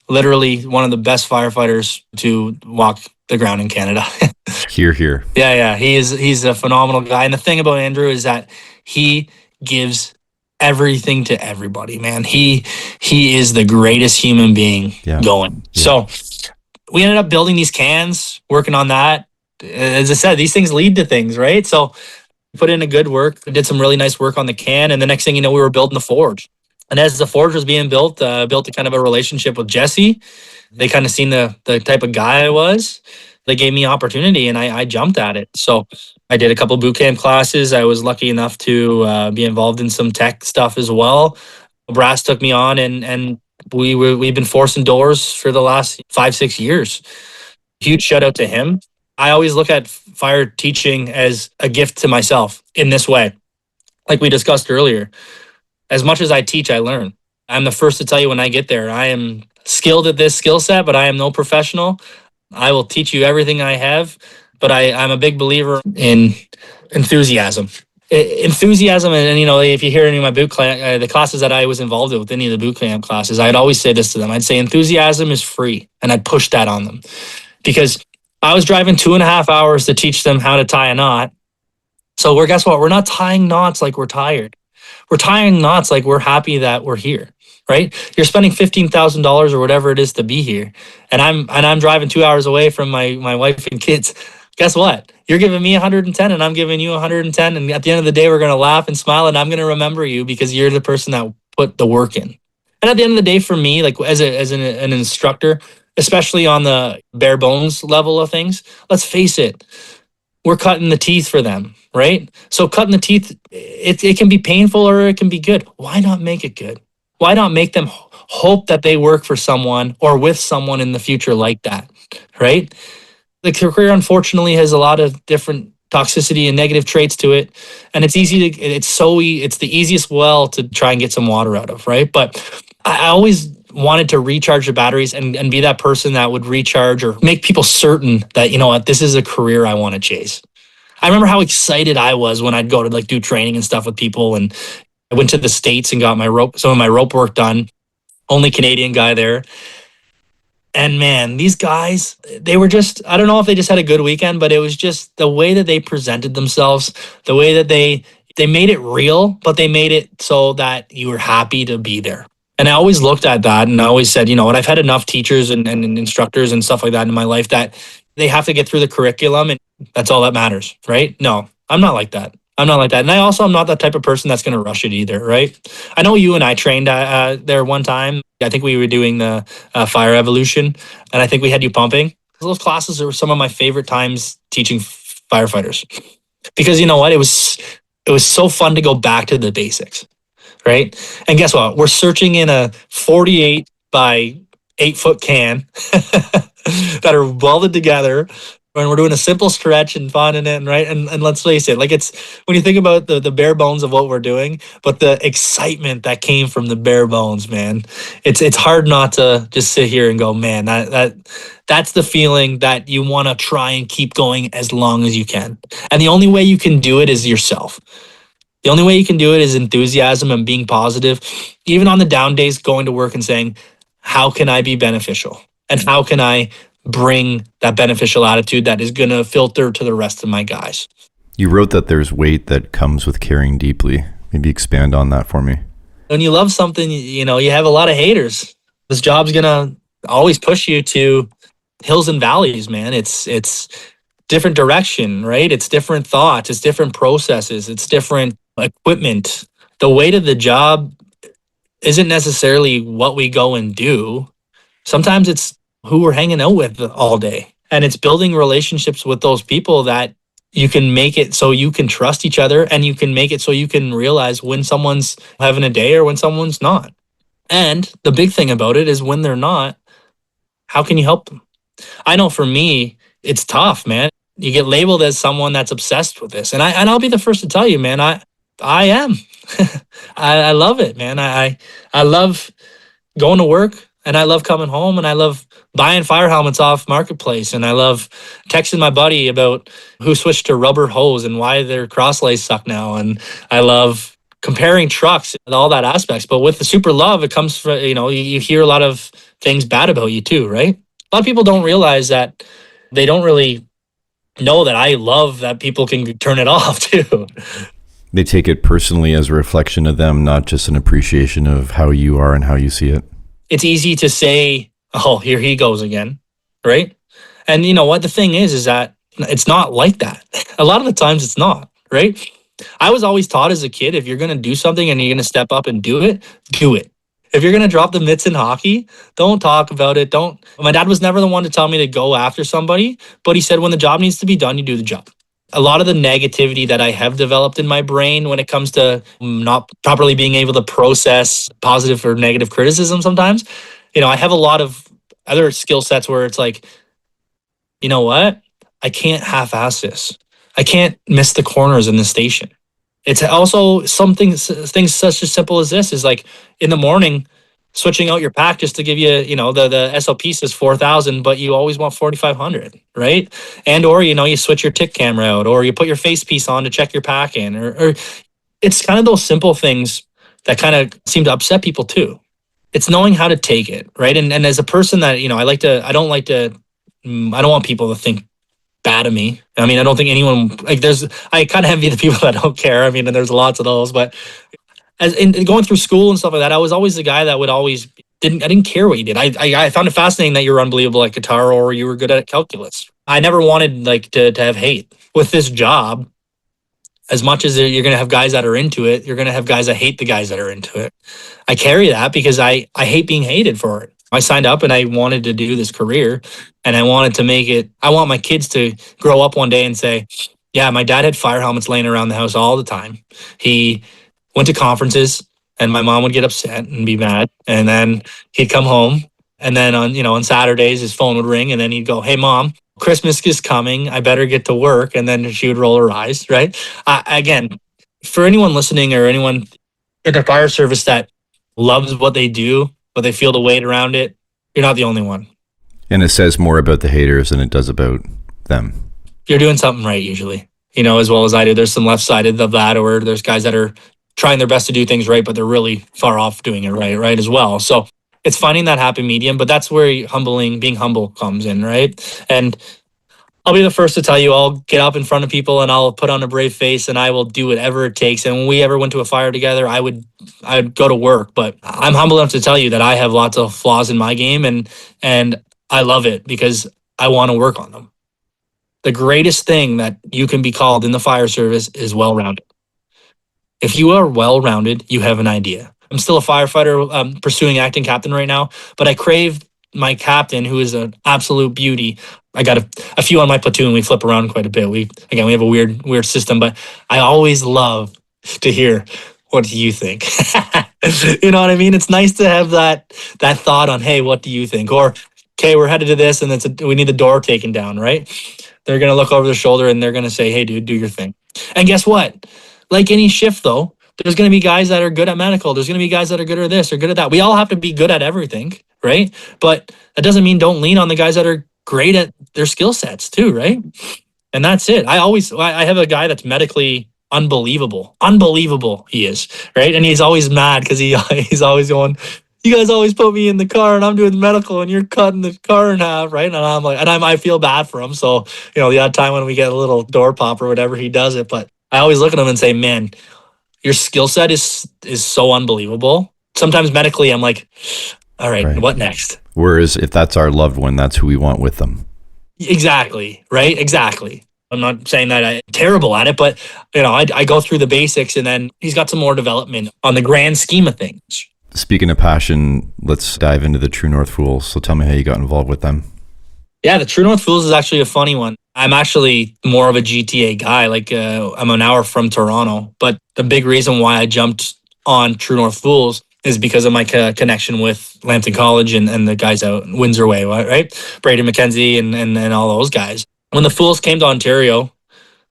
literally one of the best firefighters to walk the ground in Canada. Here. Yeah. He's a phenomenal guy. And the thing about Andrew is that he gives everything to everybody, man. He is the greatest human being going. Yeah. So we ended up building these cans, working on that. as I said, these things lead to things, right? So put in a good work, did some really nice work on the can. And the next thing you know, we were building the forge. And as the forge was being built, built a kind of a relationship with Jesse. They kind of seen the type of guy I was. They gave me opportunity and I jumped at it. So I did a couple boot camp classes. I was lucky enough to be involved in some tech stuff as well. Brass took me on and we've been forcing doors for the last 5-6 years. Huge shout out to him. I always look at fire teaching as a gift to myself in this way. Like we discussed earlier, as much as I teach, I learn. I'm the first to tell you when I get there, I am skilled at this skill set, but I am no professional. I will teach you everything I have, but I'm a big believer in enthusiasm. Enthusiasm, and if you hear any of my boot camp, the classes that I was involved with any of the boot camp classes, I'd always say this to them. I'd say enthusiasm is free, and I'd push that on them because I was driving 2.5 hours to teach them how to tie a knot. So guess what? We're not tying knots like we're tired. We're tying knots like we're happy that we're here, right? You're spending $15,000 or whatever it is to be here, and I'm driving 2 hours away from my wife and kids. Guess what? You're giving me 110 and I'm giving you 110. And at the end of the day, we're going to laugh and smile and I'm going to remember you because you're the person that put the work in. And at the end of the day, for me, like as an instructor, especially on the bare bones level of things, let's face it, we're cutting the teeth for them, right? So cutting the teeth, it can be painful or it can be good. Why not make it good? Why not make them hope that they work for someone or with someone in the future like that, right? The career, unfortunately, has a lot of different toxicity and negative traits to it. And it's it's the easiest well to try and get some water out of, right? But I always wanted to recharge the batteries and be that person that would recharge or make people certain that, you know what, this is a career I want to chase. I remember how excited I was when I'd go to do training and stuff with people. And I went to the States and got some of my rope work done. Only Canadian guy there. And man, these guys, they were just, I don't know if they just had a good weekend, but it was just the way that they presented themselves, the way that they made it real, but they made it so that you were happy to be there. And I always looked at that and I always said, you know what, I've had enough teachers and instructors and stuff like that in my life that they have to get through the curriculum and that's all that matters, right? No, I'm not like that. I'm not like that. And I'm not that type of person that's going to rush it either, right? I know you and I trained there one time. I think we were doing the fire evolution, and I think we had you pumping. Those classes were some of my favorite times teaching firefighters. Because you know what? It was so fun to go back to the basics, right? And guess what? We're searching in a 48 by 8-foot can that are welded together. And we're doing a simple stretch and fun in it, right? And let's face it, it's when you think about the bare bones of what we're doing, but the excitement that came from the bare bones, man, it's hard not to just sit here and go, man, that's the feeling that you want to try and keep going as long as you can. And the only way you can do it is yourself. The only way you can do it is enthusiasm and being positive, even on the down days, going to work and saying, how can I be beneficial? And how can I bring that beneficial attitude that is going to filter to the rest of my guys? You wrote that there's weight that comes with caring deeply. Maybe expand on that for me. When you love something, you have a lot of haters. This job's going to always push you to hills and valleys, man. It's different direction, right? It's different thoughts. It's different processes. It's different equipment. The weight of the job isn't necessarily what we go and do. Sometimes it's who we're hanging out with all day. And it's building relationships with those people that you can make it so you can trust each other and you can make it so you can realize when someone's having a day or when someone's not. And the big thing about it is when they're not, how can you help them? I know for me, it's tough, man. You get labeled as someone that's obsessed with this. And I'll be the first to tell you, man, I am. I love it, man. I love going to work. And I love coming home and I love buying fire helmets off Marketplace. And I love texting my buddy about who switched to rubber hose and why their cross lays suck now. And I love comparing trucks and all that aspects. But with the super love, it comes from, you hear a lot of things bad about you too, right? A lot of people don't realize that they don't really know that I love that people can turn it off too. They take it personally as a reflection of them, not just an appreciation of how you are and how you see it. It's easy to say, oh, here he goes again, right? And you know what? The thing is that It's not like that. A lot of the times it's not, right? I was always taught as a kid, if you're going to do something and you're going to step up and do it, do it. If you're going to drop the mitts in hockey, don't talk about it. Don't. My dad was never the one to tell me to go after somebody, but he said when the job needs to be done, you do the job. A lot of the negativity that I have developed in my brain when it comes to not properly being able to process positive or negative criticism sometimes, I have a lot of other skill sets where it's like, you know what? I can't half-ass this. I can't miss the corners in the station. It's also things such as simple as this is like in the morning, switching out your pack just to give you, the SOP says 4,000, but you always want 4,500, right? And or, you switch your tick camera out, or you put your face piece on to check your pack in, or it's kind of those simple things that kind of seem to upset people too. It's knowing how to take it, right? And as a person that, I don't want people to think bad of me. I mean, I don't think anyone I kind of envy the people that don't care. I mean, and there's lots of those, but as in going through school and stuff like that, I was always the guy that would always I didn't care what you did. I found it fascinating that you were unbelievable at guitar or you were good at calculus. I never wanted to have hate with this job. As much as you're going to have guys that are into it, you're going to have guys that hate the guys that are into it. I carry that because I hate being hated for it. I signed up and I wanted to do this career and I wanted to make it. I want my kids to grow up one day and say, yeah, my dad had fire helmets laying around the house all the time. He went to conferences and my mom would get upset and be mad. And then he'd come home and then on Saturdays, his phone would ring and then he'd go, hey, Mom, Christmas is coming. I better get to work. And then she would roll her eyes, right? Again, for anyone listening or anyone in the fire service that loves what they do, but they feel the weight around it, you're not the only one. And it says more about the haters than it does about them. You're doing something right usually, as well as I do. There's some left-sided of that, or there's guys that are trying their best to do things right, but they're really far off doing it right as well. So it's finding that happy medium, but that's where being humble comes in, right? And I'll be the first to tell you, I'll get up in front of people and I'll put on a brave face and I will do whatever it takes. And when we ever went to a fire together, I'd go to work, but I'm humble enough to tell you that I have lots of flaws in my game and I love it because I want to work on them. The greatest thing that you can be called in the fire service is well-rounded. If you are well-rounded, you have an idea. I'm still a firefighter pursuing acting captain right now, but I crave my captain, who is an absolute beauty. I got a few on my platoon. We flip around quite a bit. We have a weird system, but I always love to hear, what do you think? You know what I mean? It's nice to have that thought on, hey, what do you think? Or, okay, we're headed to this and we need the door taken down, right? They're going to look over their shoulder and they're going to say, hey, dude, do your thing. And guess what? Like any shift, though, there's going to be guys that are good at medical. There's going to be guys that are good at this or good at that. We all have to be good at everything, right? But that doesn't mean don't lean on the guys that are great at their skill sets too, right? And that's it. I have a guy that's medically unbelievable. Unbelievable he is, right? And he's always mad because he's always going, you guys always put me in the car and I'm doing the medical and you're cutting the car in half, right? And I'm like, I feel bad for him. So, the odd time when we get a little door pop or whatever, he does it. But I always look at him and say, man, your skill set is so unbelievable. Sometimes medically, I'm like, all right, what next? Whereas if that's our loved one, that's who we want with them. Exactly, right? Exactly. I'm not saying that I'm terrible at it, but, I go through the basics and then he's got some more development on the grand scheme of things. Speaking of passion, let's dive into the True North Fools. So tell me how you got involved with them. Yeah, the True North Fools is actually a funny one. I'm actually more of a GTA guy. Like I'm an hour from Toronto, but the big reason why I jumped on True North Fools is because of my connection with Lambton College and the guys out in Windsor Way, right? Brady McKenzie and all those guys. When the Fools came to Ontario,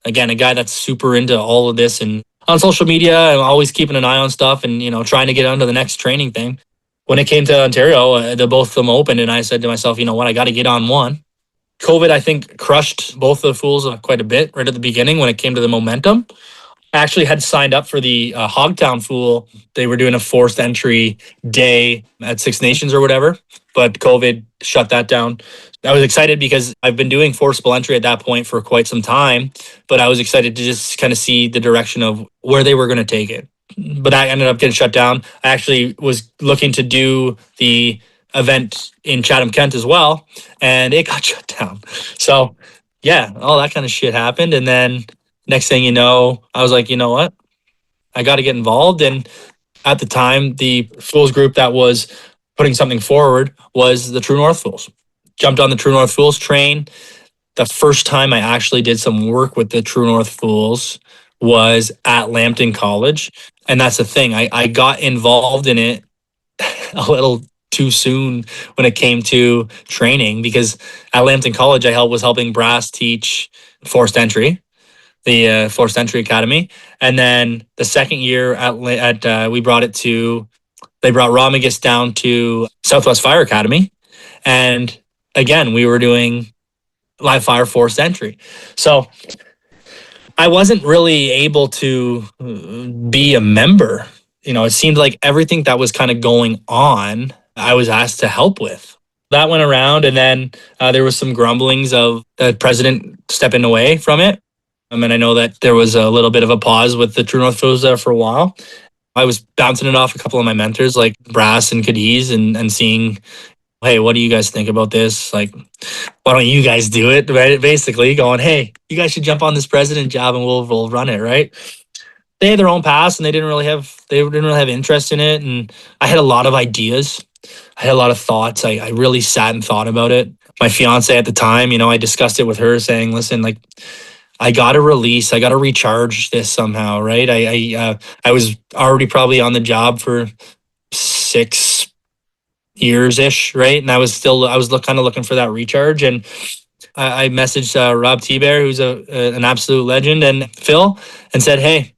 again, a guy that's super into all of this and on social media, I'm always keeping an eye on stuff and, trying to get onto the next training thing. When it came to Ontario, the both of them opened and I said to myself, you know what, I got to get on one. COVID, I think, crushed both of the Fools quite a bit right at the beginning when it came to the momentum. I actually had signed up for the Hogtown Fool. They were doing a forced entry day at Six Nations or whatever, but COVID shut that down. I was excited because I've been doing forcible entry at that point for quite some time, but I was excited to just kind of see the direction of where they were going to take it. But that ended up getting shut down. I actually was looking to do the event in Chatham, Kent as well, and it got shut down. So yeah, all that kind of shit happened. And then next thing you know, I was like, you know what? I got to get involved. And at the time, the Fools group that was putting something forward was the True North Fools. Jumped on the True North Fools train. The first time I actually did some work with the True North Fools was at Lambton College. And that's the thing. I got involved in it a little too soon when it came to training, because at Lambton College, was helping Brass teach forced entry, the Forced Entry Academy. And then the second year we brought it to, they brought Romagis down to Southwest Fire Academy. And again, we were doing live fire forced entry. So I wasn't really able to be a member. You know, it seemed like everything that was kind of going on, I was asked to help with. That went around, and then there was some grumblings of the president stepping away from it. And I know that there was a little bit of a pause with the True North Fools there for a while. I was bouncing it off a couple of my mentors like Brass and Cadiz, and seeing, hey, what do you guys think about this? Like, why don't you guys do it? Right? Basically going, hey, you guys should jump on this president job and we'll run it, right? They had their own past and they didn't really have interest in it. And I had a lot of ideas. I had a lot of thoughts. I really sat and thought about it. My fiance at the time, you know, I discussed it with her saying, listen, like, I got to recharge this somehow, right? I was already probably on the job for 6 years ish, right? And I was kind of looking for that recharge. And I messaged Rob T-Bear, who's an absolute legend, and Phil, and said, hey,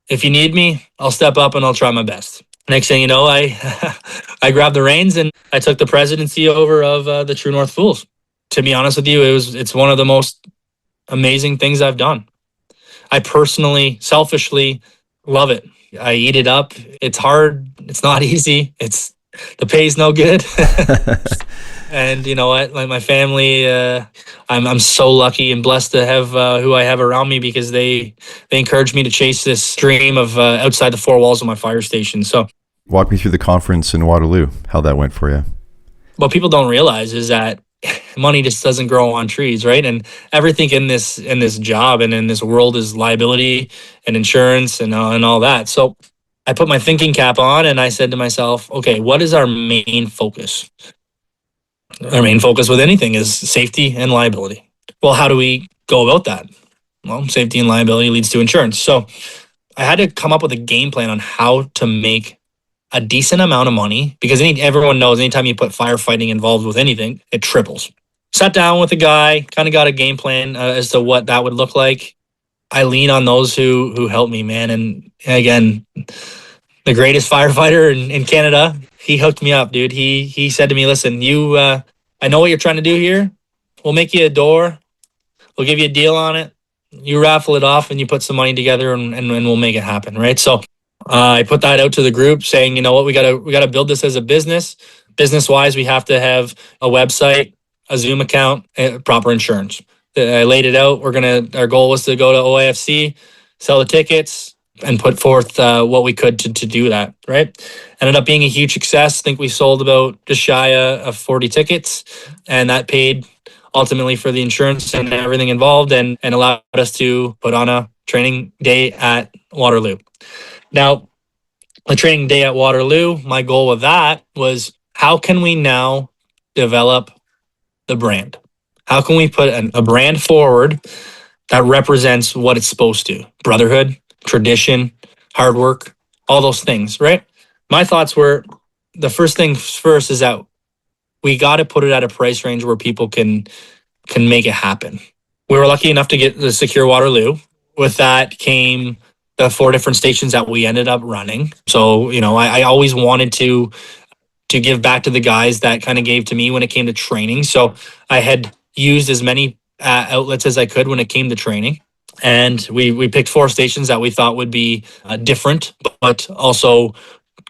if you need me, I'll step up and I'll try my best. Next thing you know, I I grabbed the reins and I took the presidency over of the True North Fools. To be honest with you, it's one of the most amazing things I've done. I personally, selfishly love it. I eat it up. It's hard. It's not easy. The pay's no good. And you know what? Like my family, I'm so lucky and blessed to have who I have around me, because they encourage me to chase this dream of outside the four walls of my fire station. So, walk me through the conference in Waterloo, how that went for you. What people don't realize is that money just doesn't grow on trees, right? And everything in this job and in this world is liability and insurance and all that. So I put my thinking cap on and I said to myself, okay, what is our main focus? Our main focus with anything is safety and liability. Well, how do we go about that? Well, safety and liability leads to insurance. So I had to come up with a game plan on how to make a decent amount of money, because everyone knows anytime you put firefighting involved with anything, it triples. Sat down with a guy, kind of got a game plan as to what that would look like. I lean on those who help me, man. And again, the greatest firefighter in Canada, he hooked me up, dude. He said to me, listen, I know what you're trying to do here. We'll make you a door. We'll give you a deal on it. You raffle it off and you put some money together and we'll make it happen, right? So I put that out to the group saying, you know what, we gotta build this as a business. Business wise, we have to have a website, a Zoom account, proper insurance. I laid it out. Our goal was to go to OIFC, sell the tickets, and put forth what we could to do that, right? Ended up being a huge success. I think we sold about just shy of 40 tickets, and that paid ultimately for the insurance and everything involved, and allowed us to put on a training day at Waterloo. Now, the training day at Waterloo, my goal with that was, how can we now develop the brand? How can we put a brand forward that represents what it's supposed to? Brotherhood, tradition, hard work, all those things, right? My thoughts were, the first thing first is that we got to put it at a price range where people can make it happen. We were lucky enough to get the secure Waterloo. With that came the 4 different stations that we ended up running. So, you know, I always wanted to give back to the guys that kind of gave to me when it came to training. So I had used as many outlets as I could when it came to training. And we picked 4 stations that we thought would be different, but also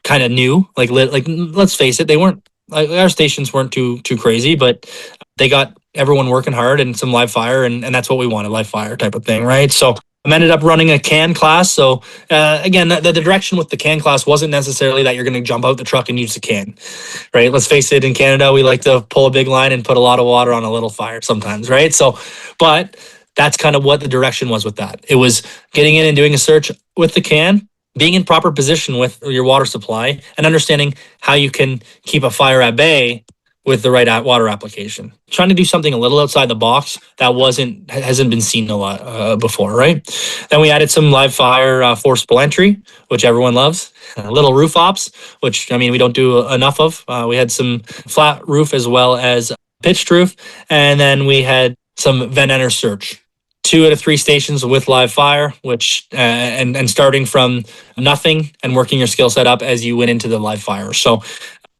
kind of new. Like let's face it, they weren't, like, our stations weren't too crazy, but they got everyone working hard and some live fire, and that's what we wanted, live fire type of thing, right? So I ended up running a can class. So again, the direction with the can class wasn't necessarily that you're going to jump out the truck and use the can, right? Let's face it, in Canada, we like to pull a big line and put a lot of water on a little fire sometimes, right? So, but that's kind of what the direction was with that. It was getting in and doing a search with the can, being in proper position with your water supply, and understanding how you can keep a fire at bay with the right water application. Trying to do something a little outside the box that hasn't been seen a lot before, right? Then we added some live fire forcible entry, which everyone loves. Little roof ops, which we don't do enough of. We had some flat roof as well as pitched roof, and then we had some vent enter search. 2 out of 3 stations with live fire, which and starting from nothing and working your skill set up as you went into the live fire. So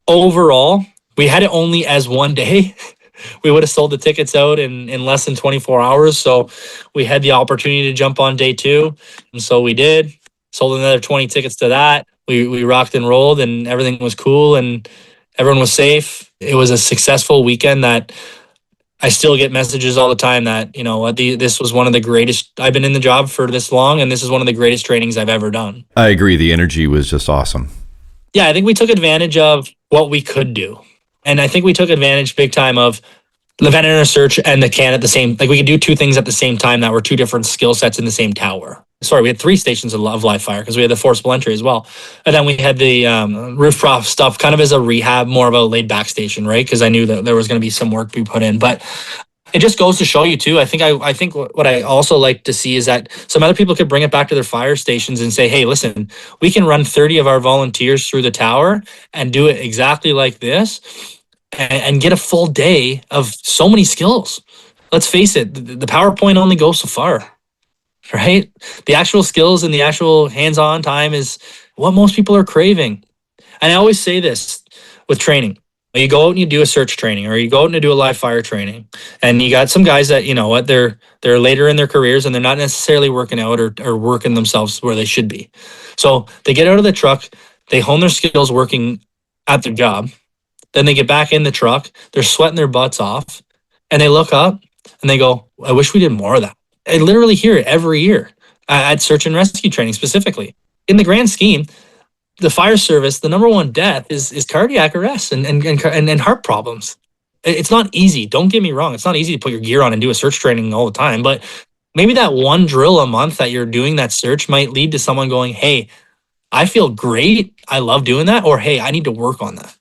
overall, we had it only as one day. We would have sold the tickets out in less than 24 hours. So we had the opportunity to jump on day 2. And so we did. Sold another 20 tickets to that. We rocked and rolled, and everything was cool and everyone was safe. It was a successful weekend that I still get messages all the time that, this was one of the greatest. I've been in the job for this long, and this is one of the greatest trainings I've ever done. I agree. The energy was just awesome. Yeah, I think we took advantage of what we could do. And I think we took advantage big time of the vent enter search and the can at the same, we could do 2 things at the same time that were 2 different skill sets in the same tower. Sorry, we had 3 stations of live fire because we had the forcible entry as well. And then we had the roof prop stuff kind of as a rehab, more of a laid back station, right? Because I knew that there was going to be some work to be put in. But it just goes to show you too. I think what I also like to see is that some other people could bring it back to their fire stations and say, hey, listen, we can run 30 of our volunteers through the tower and do it exactly like this and get a full day of so many skills. Let's face it, the PowerPoint only goes so far, right? The actual skills and the actual hands-on time is what most people are craving. And I always say this with training. You go out and you do a search training, or you go out and you do a live fire training, and you got some guys that, they're later in their careers and they're not necessarily working out or working themselves where they should be. So they get out of the truck, they hone their skills working at their job. Then they get back in the truck, they're sweating their butts off, and they look up and they go, I wish we did more of that. I literally hear it every year at search and rescue training specifically. In the grand scheme, the fire service, the number 1 death is cardiac arrest and heart problems. It's not easy. Don't get me wrong. It's not easy to put your gear on and do a search training all the time, but maybe that 1 drill a month that you're doing that search might lead to someone going, hey, I feel great. I love doing that. Or, hey, I need to work on that,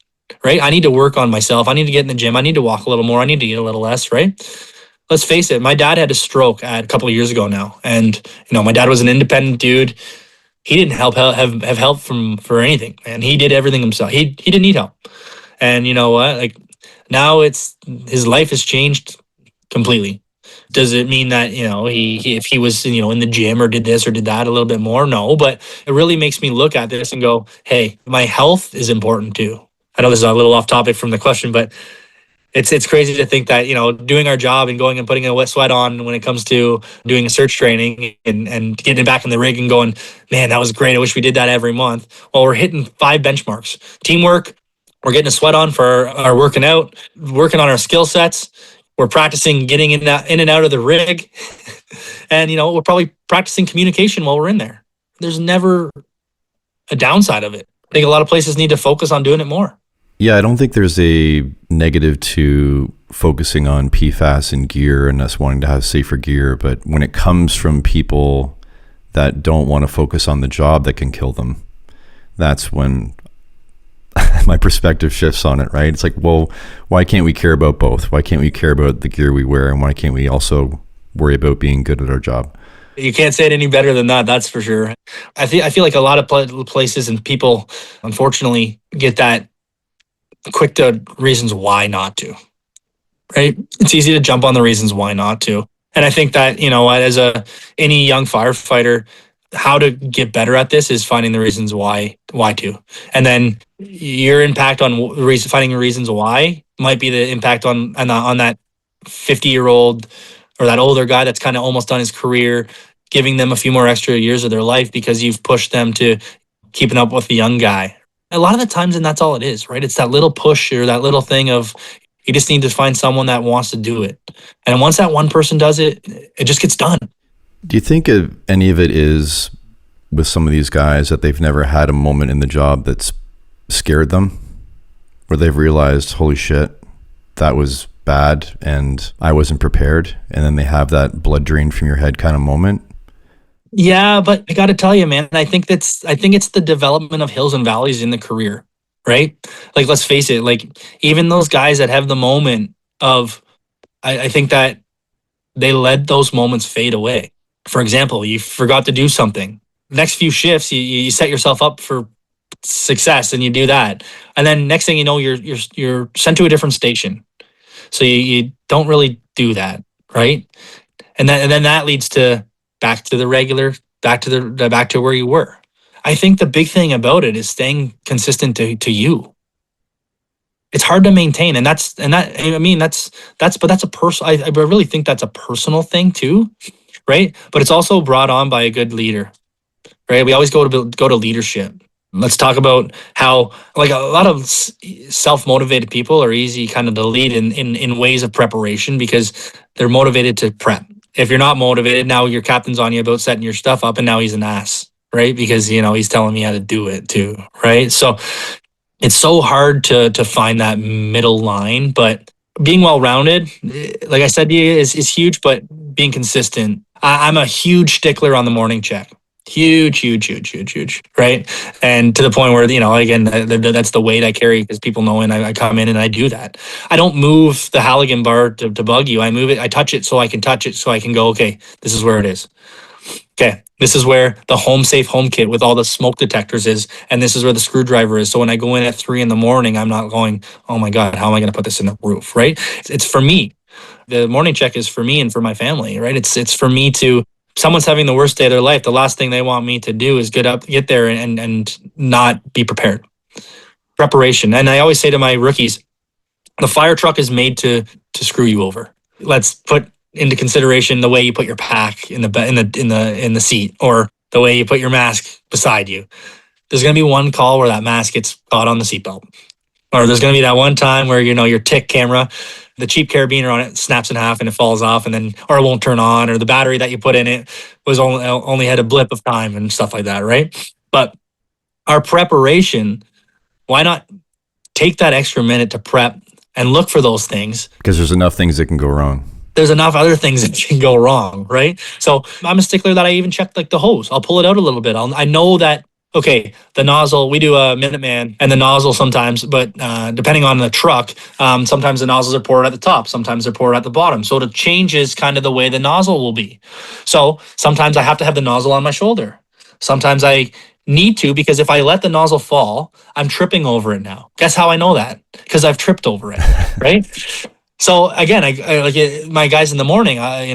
right? I need to work on myself. I need to get in the gym. I need to walk a little more. I need to eat a little less, right? Let's face it. My dad had a stroke a couple of years ago now. And, my dad was an independent dude. He didn't have help for anything, man. He did everything himself. He didn't need help. And you know what? Now his life has changed completely. Does it mean that, he if he was, in the gym or did this or did that a little bit more? No, but it really makes me look at this and go, hey, my health is important too. I know this is a little off topic from the question, but it's crazy to think that, doing our job and going and putting a wet sweat on when it comes to doing a search training and getting back in the rig and going, man, that was great. I wish we did that every month. Well, we're hitting 5 benchmarks. Teamwork, we're getting a sweat on for our working out, working on our skill sets. We're practicing getting in and out of the rig. And, we're probably practicing communication while we're in there. There's never a downside of it. I think a lot of places need to focus on doing it more. Yeah, I don't think there's a negative to focusing on PFAS and gear and us wanting to have safer gear. But when it comes from people that don't want to focus on the job that can kill them, that's when my perspective shifts on it, right? It's like, well, why can't we care about both? Why can't we care about the gear we wear? And why can't we also worry about being good at our job? You can't say it any better than that. That's for sure. I feel like a lot of places and people, unfortunately, get that quick to reasons why not to, right? It's easy to jump on the reasons why not to. And I think that, as any young firefighter, how to get better at this is finding the reasons why to. And then your impact on finding reasons why might be the impact on that 50-year-old or that older guy that's kind of almost done his career, giving them a few more extra years of their life because you've pushed them to keeping up with the young guy. A lot of the times, and that's all it is, right? It's that little push or that little thing of you just need to find someone that wants to do it. And once that one person does it, it just gets done. Do you think any of it is with some of these guys that they've never had a moment in the job that's scared them, where they've realized, holy shit, that was bad and I wasn't prepared, and then they have that blood drain from your head kind of moment? Yeah, but I got to tell you, man, I think it's the development of hills and valleys in the career, right? Like, let's face it, like even those guys that have the moment of, I think that they let those moments fade away. For example, you forgot to do something. Next few shifts, you set yourself up for success, and you do that, and then next thing you know, you're sent to a different station. So you don't really do that, right? And then that leads to back to where you were. I think the big thing about it is staying consistent to you. It's hard to maintain, and that's a personal. I really think that's a personal thing too, right? But it's also brought on by a good leader, right? We always go to leadership. Let's talk about how, like, a lot of self-motivated people are easy kind of to lead in ways of preparation because they're motivated to prep. If you're not motivated, now your captain's on you about setting your stuff up, and now he's an ass, right? Because, he's telling me how to do it too, right? So it's so hard to find that middle line, but being well-rounded, like I said to you, is huge, but being consistent. I'm a huge stickler on the morning check. Huge, right? And to the point where, again, that's the weight I carry because people know, and I come in and I do that. I don't move the Halligan bar to bug you. I move it, I touch it so I can touch it so I can go, okay, this is where it is. Okay, this is where the home safe home kit with all the smoke detectors is, and this is where the screwdriver is. So when I go in at 3 a.m, I'm not going, oh my God, how am I going to put this in the roof, right? It's for me. The morning check is for me and for my family, right? It's for me to, someone's having the worst day of their life. The last thing they want me to do is get there and not be prepared. Preparation. And I always say to my rookies, the fire truck is made to screw you over. Let's put into consideration the way you put your pack in the seat, or the way you put your mask beside you. There's going to be one call where that mask gets caught on the seatbelt, or there's going to be that one time where your tick camera, the cheap carabiner on it snaps in half and it falls off, or it won't turn on, or the battery that you put in it was only had a blip of time and stuff like that, right? But our preparation, why not take that extra minute to prep and look for those things? Because there's enough things that can go wrong. There's enough other things that can go wrong, right? So I'm a stickler that I even check like the hose. I'll pull it out a little bit. I know that, okay, the nozzle, we do a Minuteman and the nozzle sometimes, but depending on the truck, sometimes the nozzles are poured at the top, sometimes they're poured at the bottom. So it changes kind of the way the nozzle will be. So sometimes I have to have the nozzle on my shoulder. Sometimes I need to, because if I let the nozzle fall, I'm tripping over it now. Guess how I know that? Because I've tripped over it, right? So again, I like it, my guys in the morning, I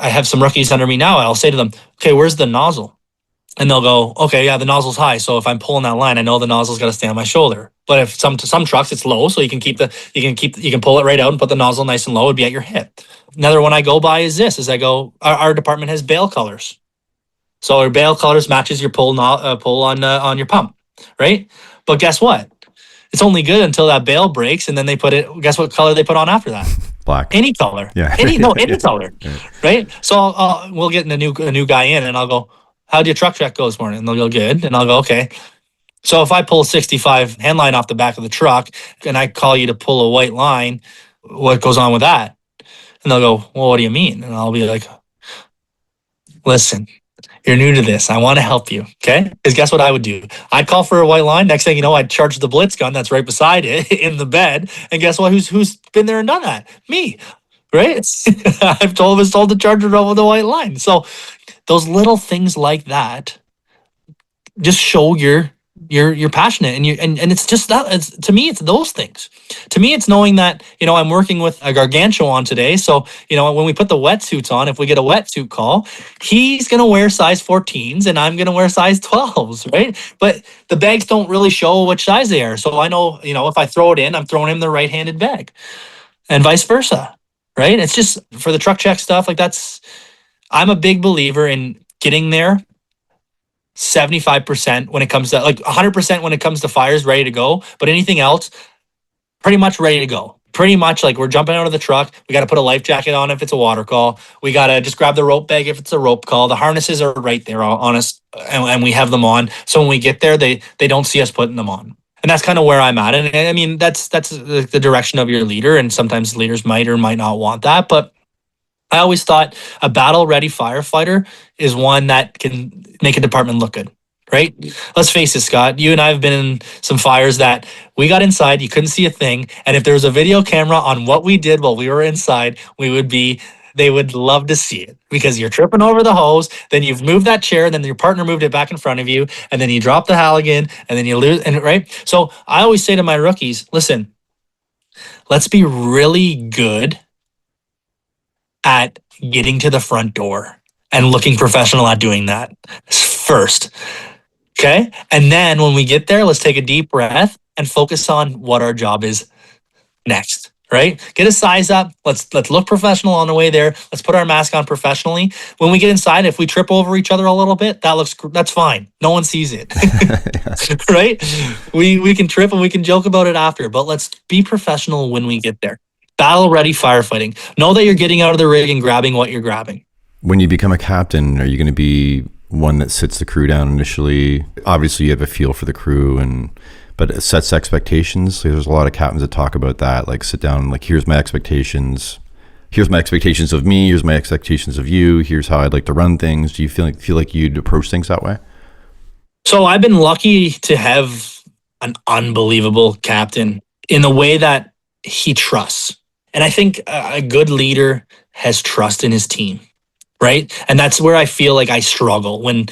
have some rookies under me now. I'll say to them, okay, where's the nozzle? And they'll go, okay, yeah, the nozzle's high. So if I'm pulling that line, I know the nozzle's got to stay on my shoulder. But if some trucks it's low, so you can pull it right out and put the nozzle nice and low. It'd be at your hip. Another one I go by is this: our department has bail colors. So our bail colors matches your pull on your pump, right? But guess what? It's only good until that bail breaks, and then guess what color they put on after that? Black. Any color. Yeah. Any color. Yeah. Right? So we'll get a new guy in, and I'll go, how'd your truck check go this morning? And they'll go, good. And I'll go, okay. So if I pull a 65 hand line off the back of the truck and I call you to pull a white line, what goes on with that? And they'll go, well, what do you mean? And I'll be like, listen, you're new to this. I want to help you, okay? Because guess what I would do? I'd call for a white line. Next thing you know, I'd charge the blitz gun that's right beside it in the bed. And guess what? Who's been there and done that? Me, right? I've was told to charge it over the white line. So those little things like that just show you're passionate, and it's just that. To me, it's those things. To me, it's knowing that I'm working with a gargantuan today. So when we put the wetsuits on, if we get a wetsuit call, he's gonna wear size 14s and I'm gonna wear size 12s, right? But the bags don't really show which size they are. So I know if I throw it in, I'm throwing him the right-handed bag, and vice versa, right? It's just for the truck check stuff like that's. I'm a big believer in getting there 75% when it comes to 100% when it comes to fires ready to go, but anything else pretty much ready to go. Pretty much like we're jumping out of the truck. We got to put a life jacket on if it's a water call. We got to just grab the rope bag if it's a rope call. The harnesses are right there on us, and we have them on. So when we get there, they don't see us putting them on. And that's kind of where I'm at. And I mean, that's the direction of your leader. And sometimes leaders might or might not want that. But I always thought a battle-ready firefighter is one that can make a department look good. Right? Let's face it, Scott, you and I have been in some fires that we got inside, you couldn't see a thing. And if there was a video camera on what we did while we were inside, they would love to see it, because you're tripping over the hose, then you've moved that chair, and then your partner moved it back in front of you, and then you drop the Halligan, and then you lose, and right? So I always say to my rookies, listen, let's be really good at getting to the front door and looking professional at doing that first. Okay. And then when we get there, let's take a deep breath and focus on what our job is next. Right? Get a size up. Let's look professional on the way there. Let's put our mask on professionally. When we get inside, if we trip over each other a little bit, that's fine. No one sees it. Right? We can trip and we can joke about it after, but let's be professional when we get there. Battle ready firefighting. Know that you're getting out of the rig and grabbing what you're grabbing. When you become a captain, are you going to be one that sits the crew down initially? Obviously, you have a feel for the crew, but it sets expectations. There's a lot of captains that talk about that, like sit down, like here's my expectations. Here's my expectations of me. Here's my expectations of you. Here's how I'd like to run things. Do you feel like you'd approach things that way? So I've been lucky to have an unbelievable captain in the way that he trusts. And I think a good leader has trust in his team. Right. And that's where I feel like I struggle and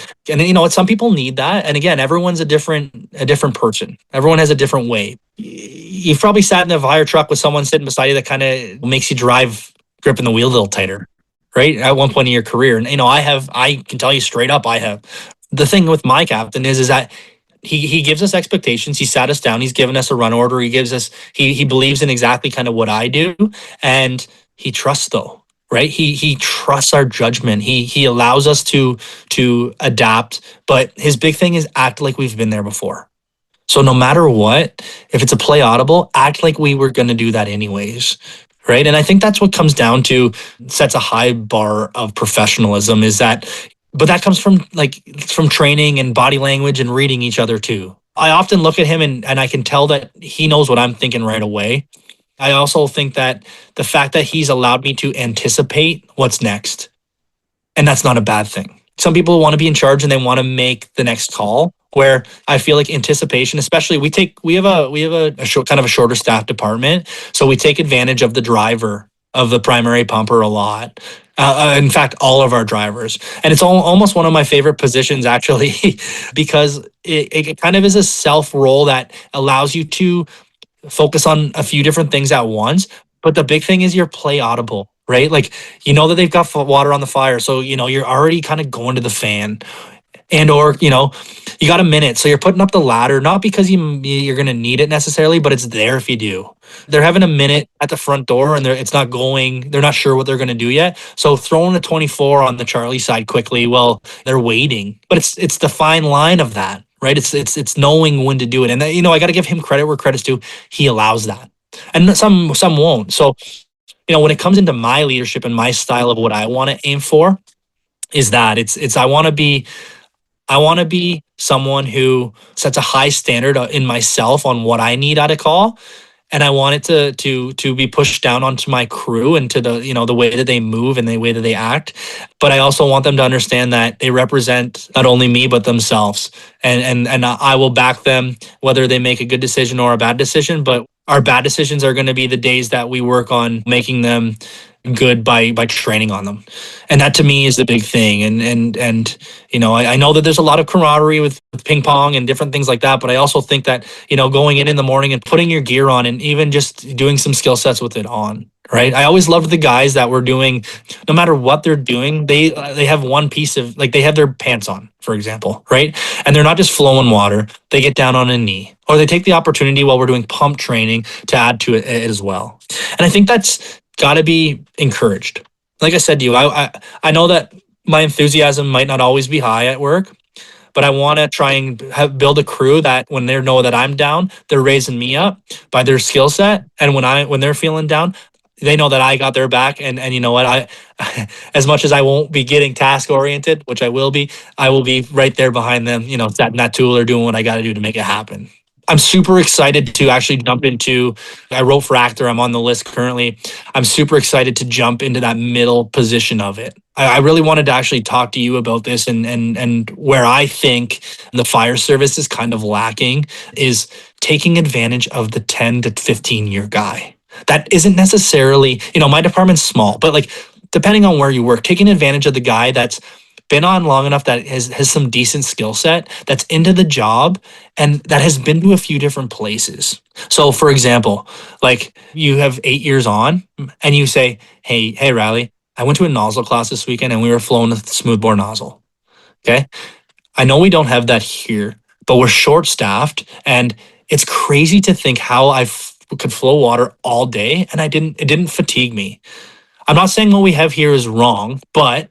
some people need that. And again, everyone's a different person. Everyone has a different way. You've probably sat in a fire truck with someone sitting beside you that kind of makes you drive gripping the wheel a little tighter. Right. At one point in your career. And, I can tell you straight up, I have. The thing with my captain is that he gives us expectations. He sat us down. He's given us a run order. He believes in exactly kind of what I do. And he trusts though. Right. He trusts our judgment. He allows us to adapt. But his big thing is act like we've been there before. So no matter what, if it's a play audible, act like we were going to do that anyways. Right. And I think that's what comes down to, sets a high bar of professionalism, but that comes from training and body language and reading each other too. I often look at him and I can tell that he knows what I'm thinking right away. I also think that the fact that he's allowed me to anticipate what's next, and that's not a bad thing. Some people want to be in charge and they want to make the next call, where I feel like anticipation, especially we have a kind of a shorter staff department. So we take advantage of the driver of the primary pumper a lot. In fact, all of our drivers. And it's almost one of my favorite positions actually, because it kind of is a self role that allows you to focus on a few different things at once. But the big thing is you're play audible, right? Like, that they've got water on the fire. So, you're already kind of going to the fan, or you got a minute. So you're putting up the ladder, not because you're going to need it necessarily, but it's there if you do. They're having a minute at the front door and they're not sure what they're going to do yet. So throwing a 24 on the Charlie side quickly, well, they're waiting. But it's the fine line of that. Right. It's knowing when to do it. And I got to give him credit where credit's due. He allows that. And some won't. So, when it comes into my leadership and my style of what I want to aim for, is that I want to be someone who sets a high standard in myself on what I need out of call. And I want it to be pushed down onto my crew and to the way that they move and the way that they act. But I also want them to understand that they represent not only me, but themselves. And I will back them, whether they make a good decision or a bad decision. But our bad decisions are going to be the days that we work on making them good by training on them. And that to me is the big thing. And I know that there's a lot of camaraderie with ping pong and different things like that, but I also think that, going in the morning and putting your gear on and even just doing some skill sets with it on, right? I always loved the guys that were doing, no matter what they're doing, they have one piece of, they have their pants on, for example, right? And they're not just flowing water. They get down on a knee, or they take the opportunity while we're doing pump training to add to it as well. And I think that's got to be encouraged. Like I said to you, I know that my enthusiasm might not always be high at work, but I want to try and build a crew that when they know that I'm down, they're raising me up by their skill set. And when they're feeling down, they know that I got their back. And you know what, as much as I won't be getting task oriented, which I will be right there behind them, setting that tool or doing what I got to do to make it happen. I'm super excited to actually jump into, I wrote for Actor, I'm on the list currently. I'm super excited to jump into that middle position of it. I really wanted to actually talk to you about this, and where I think the fire service is kind of lacking is taking advantage of the 10 to 15 year guy. That isn't necessarily, my department's small, but like depending on where you work, taking advantage of the guy that's been on long enough, that has some decent skill set, that's into the job, and that has been to a few different places. So for example, like you have 8 years on and you say, hey, Riley, I went to a nozzle class this weekend and we were flowing a smoothbore nozzle. Okay. I know we don't have that here, but we're short staffed, and it's crazy to think how I could flow water all day and it didn't fatigue me. I'm not saying what we have here is wrong, but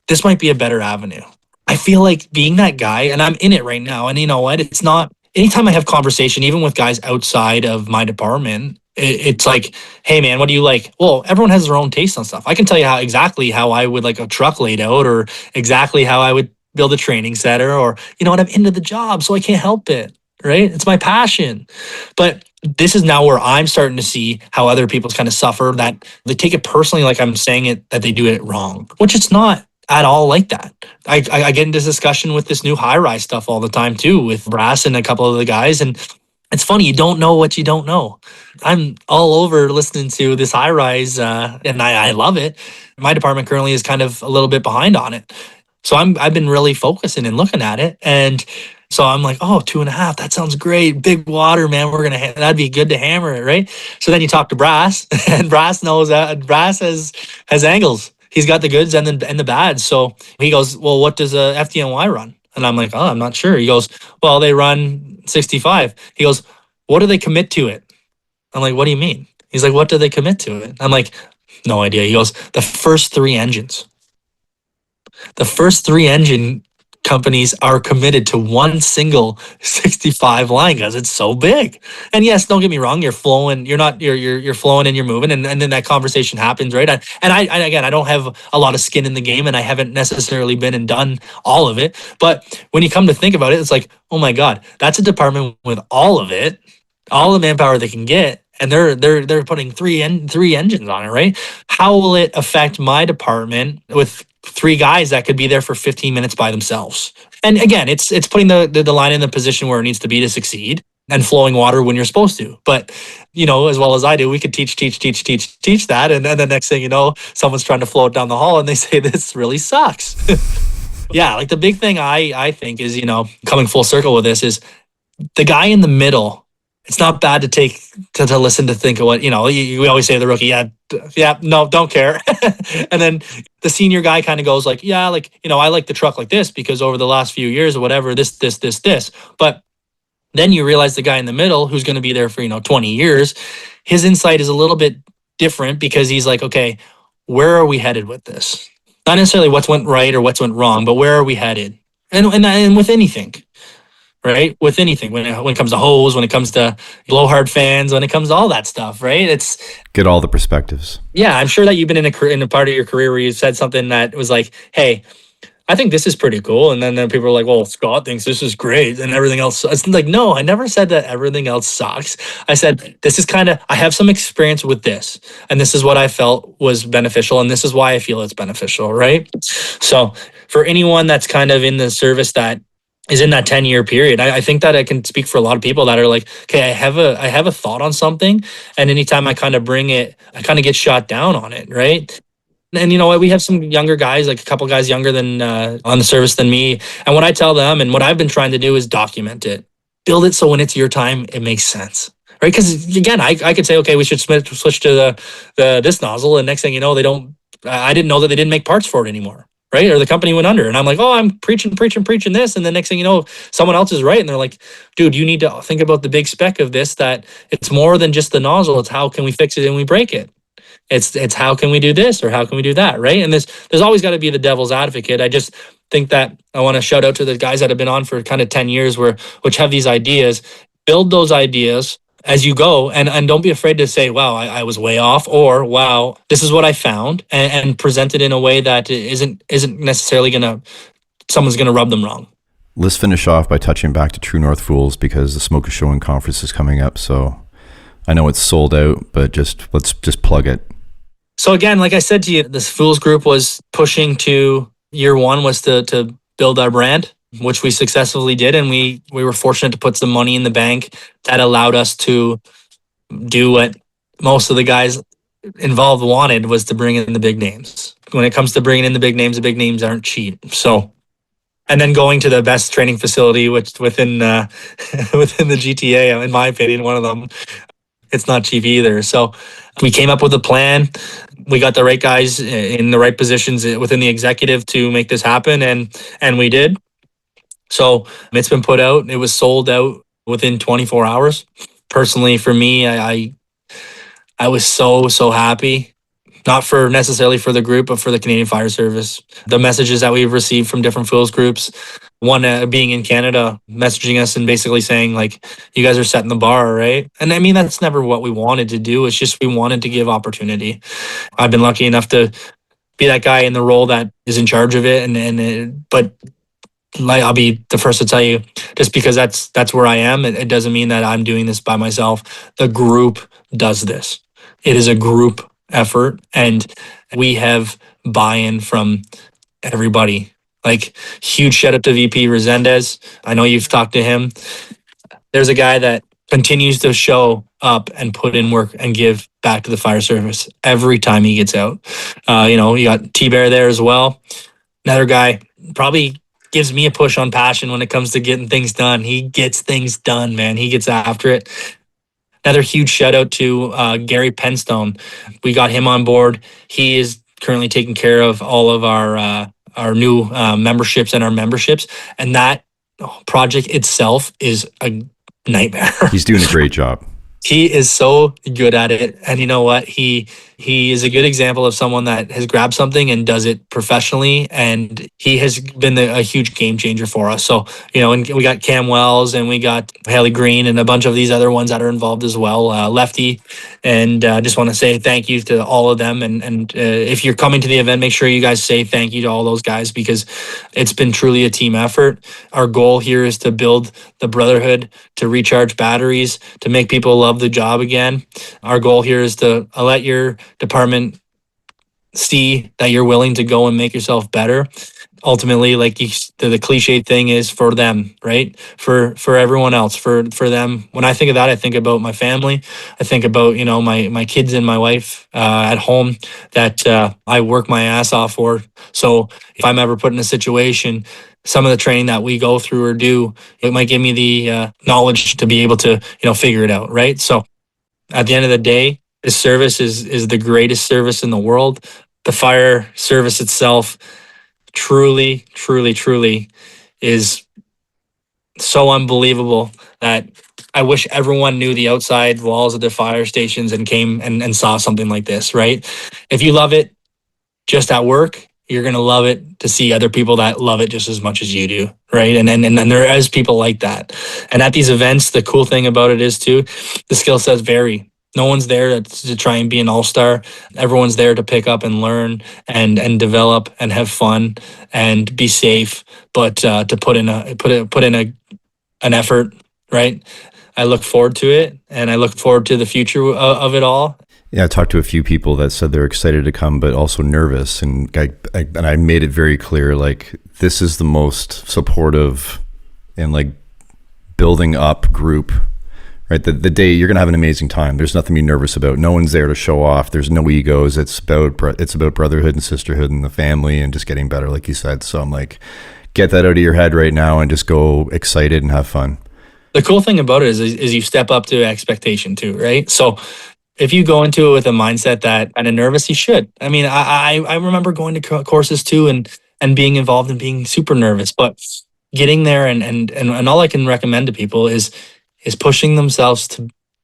this might be a better avenue. I feel like being that guy, and I'm in it right now. And you know what? It's not, anytime I have conversation, even with guys outside of my department, it's like, hey man, what do you like? Well, everyone has their own taste on stuff. I can tell you exactly how I would like a truck laid out, or exactly how I would build a training center, or you know what, I'm into the job, so I can't help it, right? It's my passion. But this is now where I'm starting to see how other people kind of suffer, that they take it personally, like I'm saying it, that they do it wrong, which it's not at all like that. I get into discussion with this new high-rise stuff all the time too, with Brass and a couple of the guys, and it's funny, you don't know what you don't know. I'm all over listening to this high-rise, and I love it. My department currently is kind of a little bit behind on it. So I've been really focusing and looking at it, and so I'm like, oh, 2.5, that sounds great. Big water, man. That'd be good to hammer it, right? So then you talk to Brass, and Brass knows that Brass has angles. He's got the goods and the bads. So he goes, well, what does a FDNY run? And I'm like, oh, I'm not sure. He goes, well, they run 65. He goes, what do they commit to it? I'm like, what do you mean? He's like, what do they commit to it? I'm like, no idea. He goes, the first 3 engines. The first 3 engine companies are committed to one single 65 line because it's so big. And yes, don't get me wrong, you're flowing, you're flowing and you're moving, and then that conversation happens, right? I don't have a lot of skin in the game, and I haven't necessarily been and done all of it. But when you come to think about it, it's like, oh my God, that's a department with all of it, all the manpower they can get, and they're putting 3 engines on it, right? How will it affect my department with 3 guys that could be there for 15 minutes by themselves? And again, it's putting the line in the position where it needs to be to succeed, and flowing water when you're supposed to. But, as well as I do, we could teach that. And then the next thing you know, someone's trying to flow it down the hall and they say, this really sucks. Yeah, like the big thing I think is, coming full circle with this is the guy in the middle. It's not bad to take to listen, to think of what, we always say to the rookie, yeah, no, don't care. And then the senior guy kind of goes like, yeah, like, I like the truck like this because over the last few years or whatever, this. But then you realize the guy in the middle, who's going to be there for, 20 years, his insight is a little bit different, because he's like, okay, where are we headed with this? Not necessarily what's went right or what's went wrong, but where are we headed? And with anything. Right? With anything, when it comes to hose, when it comes to blowhard fans, when it comes to all that stuff, right? It's get all the perspectives. Yeah, I'm sure that you've been in a part of your career where you said something that was like, hey, I think this is pretty cool. And then people are like, well, Scott thinks this is great and everything else. It's like, no, I never said that everything else sucks. I said, this is I have some experience with this, and this is what I felt was beneficial, and this is why I feel it's beneficial, right? So for anyone that's kind of in the service that is in that 10-year period, I think that I can speak for a lot of people that are like, okay, I have a thought on something, and anytime I kind of bring it, I kind of get shot down on it, right? And you know what, we have some younger guys, like a couple guys younger than on the service than me, and what I tell them and what I've been trying to do is document it, build it so when it's your time, it makes sense, right? Because again, I could say, okay, we should switch to this nozzle, and next thing you know, I didn't know that they didn't make parts for it anymore. Right? Or the company went under, and I'm like, oh, I'm preaching this. And the next thing you know, someone else is right. And they're like, dude, you need to think about the big spec of this, that it's more than just the nozzle. It's how can we fix it and we break it. It's how can we do this or how can we do that, right? And there's always got to be the devil's advocate. I just think that I want to shout out to the guys that have been on for kind of 10 years which have these ideas. Build those ideas as you go, and don't be afraid to say, wow, I was way off, or wow, this is what I found, and present it in a way that isn't necessarily someone's gonna rub them wrong. Let's finish off by touching back to True North Fools, because the Smoke is Showing conference is coming up. So I know it's sold out, but let's plug it. So again, like I said to you, this Fools group was pushing to year one was to build our brand, which we successfully did. And we were fortunate to put some money in the bank that allowed us to do what most of the guys involved wanted, was to bring in the big names. When it comes to bringing in the big names aren't cheap. So, and then going to the best training facility, which within the GTA, in my opinion, one of them, it's not cheap either. So we came up with a plan. We got the right guys in the right positions within the executive to make this happen, and we did. So it's been put out. It was sold out within 24 hours. Personally, for me, I was so happy. Not for necessarily for the group, but for the Canadian Fire Service. The messages that we've received from different Fools groups, one being in Canada, messaging us and basically saying, like, you guys are setting the bar, right? And I mean, that's never what we wanted to do. It's just we wanted to give opportunity. I've been lucky enough to be that guy in the role that is in charge of it. But like, I'll be the first to tell you, just because that's where I am, it doesn't mean that I'm doing this by myself. The group does this. It is a group effort, and we have buy-in from everybody. Like, huge shout out to VP Resendez. I know you've talked to him. There's a guy that continues to show up and put in work and give back to the fire service every time he gets out. You got T-Bear there as well. Another guy probably gives me a push on passion when it comes to getting things done. He gets things done, man. He gets after it. Another huge shout out to Gary Penstone. We got him on board. He is currently taking care of all of our new memberships and our memberships. And that project itself is a nightmare. He's doing a great job. He is so good at it. And you know what? He is a good example of someone that has grabbed something and does it professionally. And he has been a huge game changer for us. So, and we got Cam Wells and we got Haley Green and a bunch of these other ones that are involved as well. Lefty. And just want to say thank you to all of them. And if you're coming to the event, make sure you guys say thank you to all those guys, because it's been truly a team effort. Our goal here is to build the brotherhood, to recharge batteries, to make people love the job again. Our goal here is to let your department see that you're willing to go and make yourself better. Ultimately, like the cliche thing is for them, right? For everyone else, for them. When I think of that, I think about my family. I think about, my kids and my wife at home that I work my ass off for. So if I'm ever put in a situation, some of the training that we go through or do, it might give me the knowledge to be able to, figure it out, right? So at the end of the day, this service is the greatest service in the world. The fire service itself truly is so unbelievable that I wish everyone knew the outside walls of the fire stations and came and saw something like this, right? If you love it just at work, you're going to love it to see other people that love it just as much as you do, right? And there is people like that. And at these events, the cool thing about it is too, the skill sets vary. No one's there to try and be an all-star. Everyone's there to pick up and learn and develop and have fun and be safe, but to put in an effort, right? I look forward to it, and I look forward to the future of it all. Yeah, I talked to a few people that said they're excited to come, but also nervous. And I made it very clear, like, this is the most supportive and like building up group, right? The day you're going to have an amazing time. There's nothing to be nervous about. No one's there to show off. There's no egos. It's about brotherhood and sisterhood and the family and just getting better, like you said. So I'm like, get that out of your head right now and just go excited and have fun. The cool thing about it is you step up to expectation too, right? So if you go into it with a mindset that kind of nervous, you should. I mean, I remember going to courses too and being involved and being super nervous, but getting there and all I can recommend to people is pushing themselves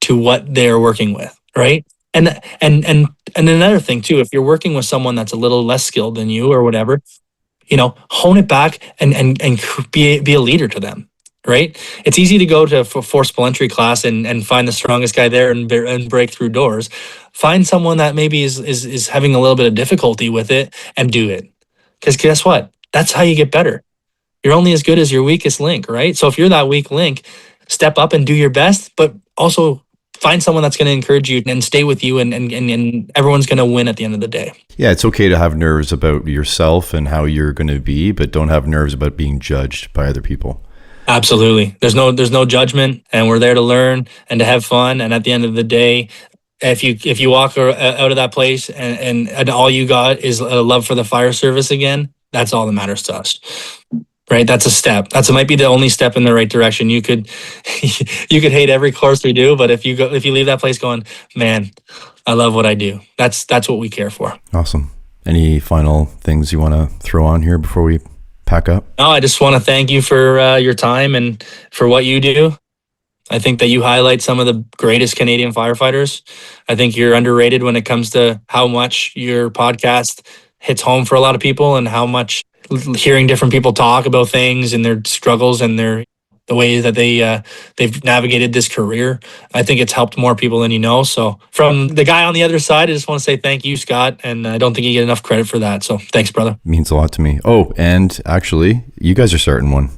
to what they're working with, right? And another thing too, if you're working with someone that's a little less skilled than you or whatever, hone it back and be a leader to them, right? It's easy to go to forcible entry class and find the strongest guy there and break through doors. Find someone that maybe is having a little bit of difficulty with it and do it. Because guess what? That's how you get better. You're only as good as your weakest link, right? So if you're that weak link, step up and do your best, but also find someone that's going to encourage you and stay with you, and everyone's going to win at the end of the day. Yeah, it's okay to have nerves about yourself and how you're going to be, but don't have nerves about being judged by other people. Absolutely. There's no judgment, and we're there to learn and to have fun. And at the end of the day, if you walk out of that place and all you got is a love for the fire service again, that's all that matters to us. Right, that's a step. That might be the only step in the right direction. You could hate every course we do, but if you leave that place going, man, I love what I do. That's what we care for. Awesome. Any final things you want to throw on here before we pack up? No, I just want to thank you for your time and for what you do. I think that you highlight some of the greatest Canadian firefighters. I think you're underrated when it comes to how much your podcast hits home for a lot of people, and how much hearing different people talk about things and their struggles and the way that they've navigated this career. I think it's helped more people than you know. So from the guy on the other side, I just want to say thank you, Scott. And I don't think you get enough credit for that. So thanks, brother. Means a lot to me. Oh, and actually, you guys are starting one.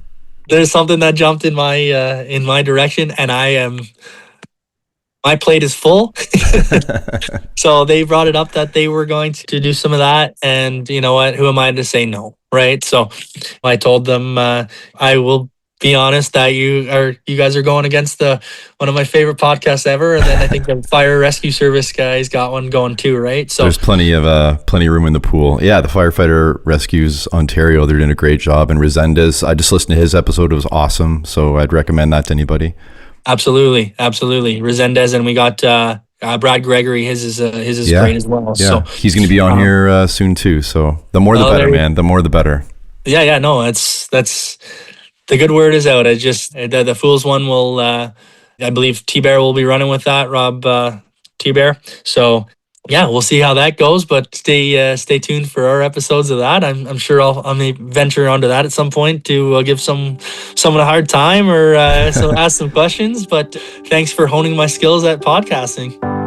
There's something that jumped in my direction, and my plate is full. So they brought it up that they were going to do some of that. And you know what? Who am I to say no? Right. So I told them, I will be honest that you guys are going against one of my favorite podcasts ever. And then I think the fire rescue service guys got one going too. Right. So there's plenty of room in the pool. Yeah. The Firefighter Rescues Ontario, they're doing a great job. And Resendez, I just listened to his episode. It was awesome. So I'd recommend that to anybody. Absolutely. Resendez, and we got Brad Gregory. His is great as well. Yeah. So he's going to be on here soon too. So the more the better, man. The more the better. Yeah. No, that's the good word is out. The Fools one will. I believe T-Bear will be running with that. Rob T-Bear. So yeah, we'll see how that goes. But stay tuned for our episodes of that. I'm sure I may venture onto that at some point to give someone a hard time or so ask some questions. But thanks for honing my skills at podcasting.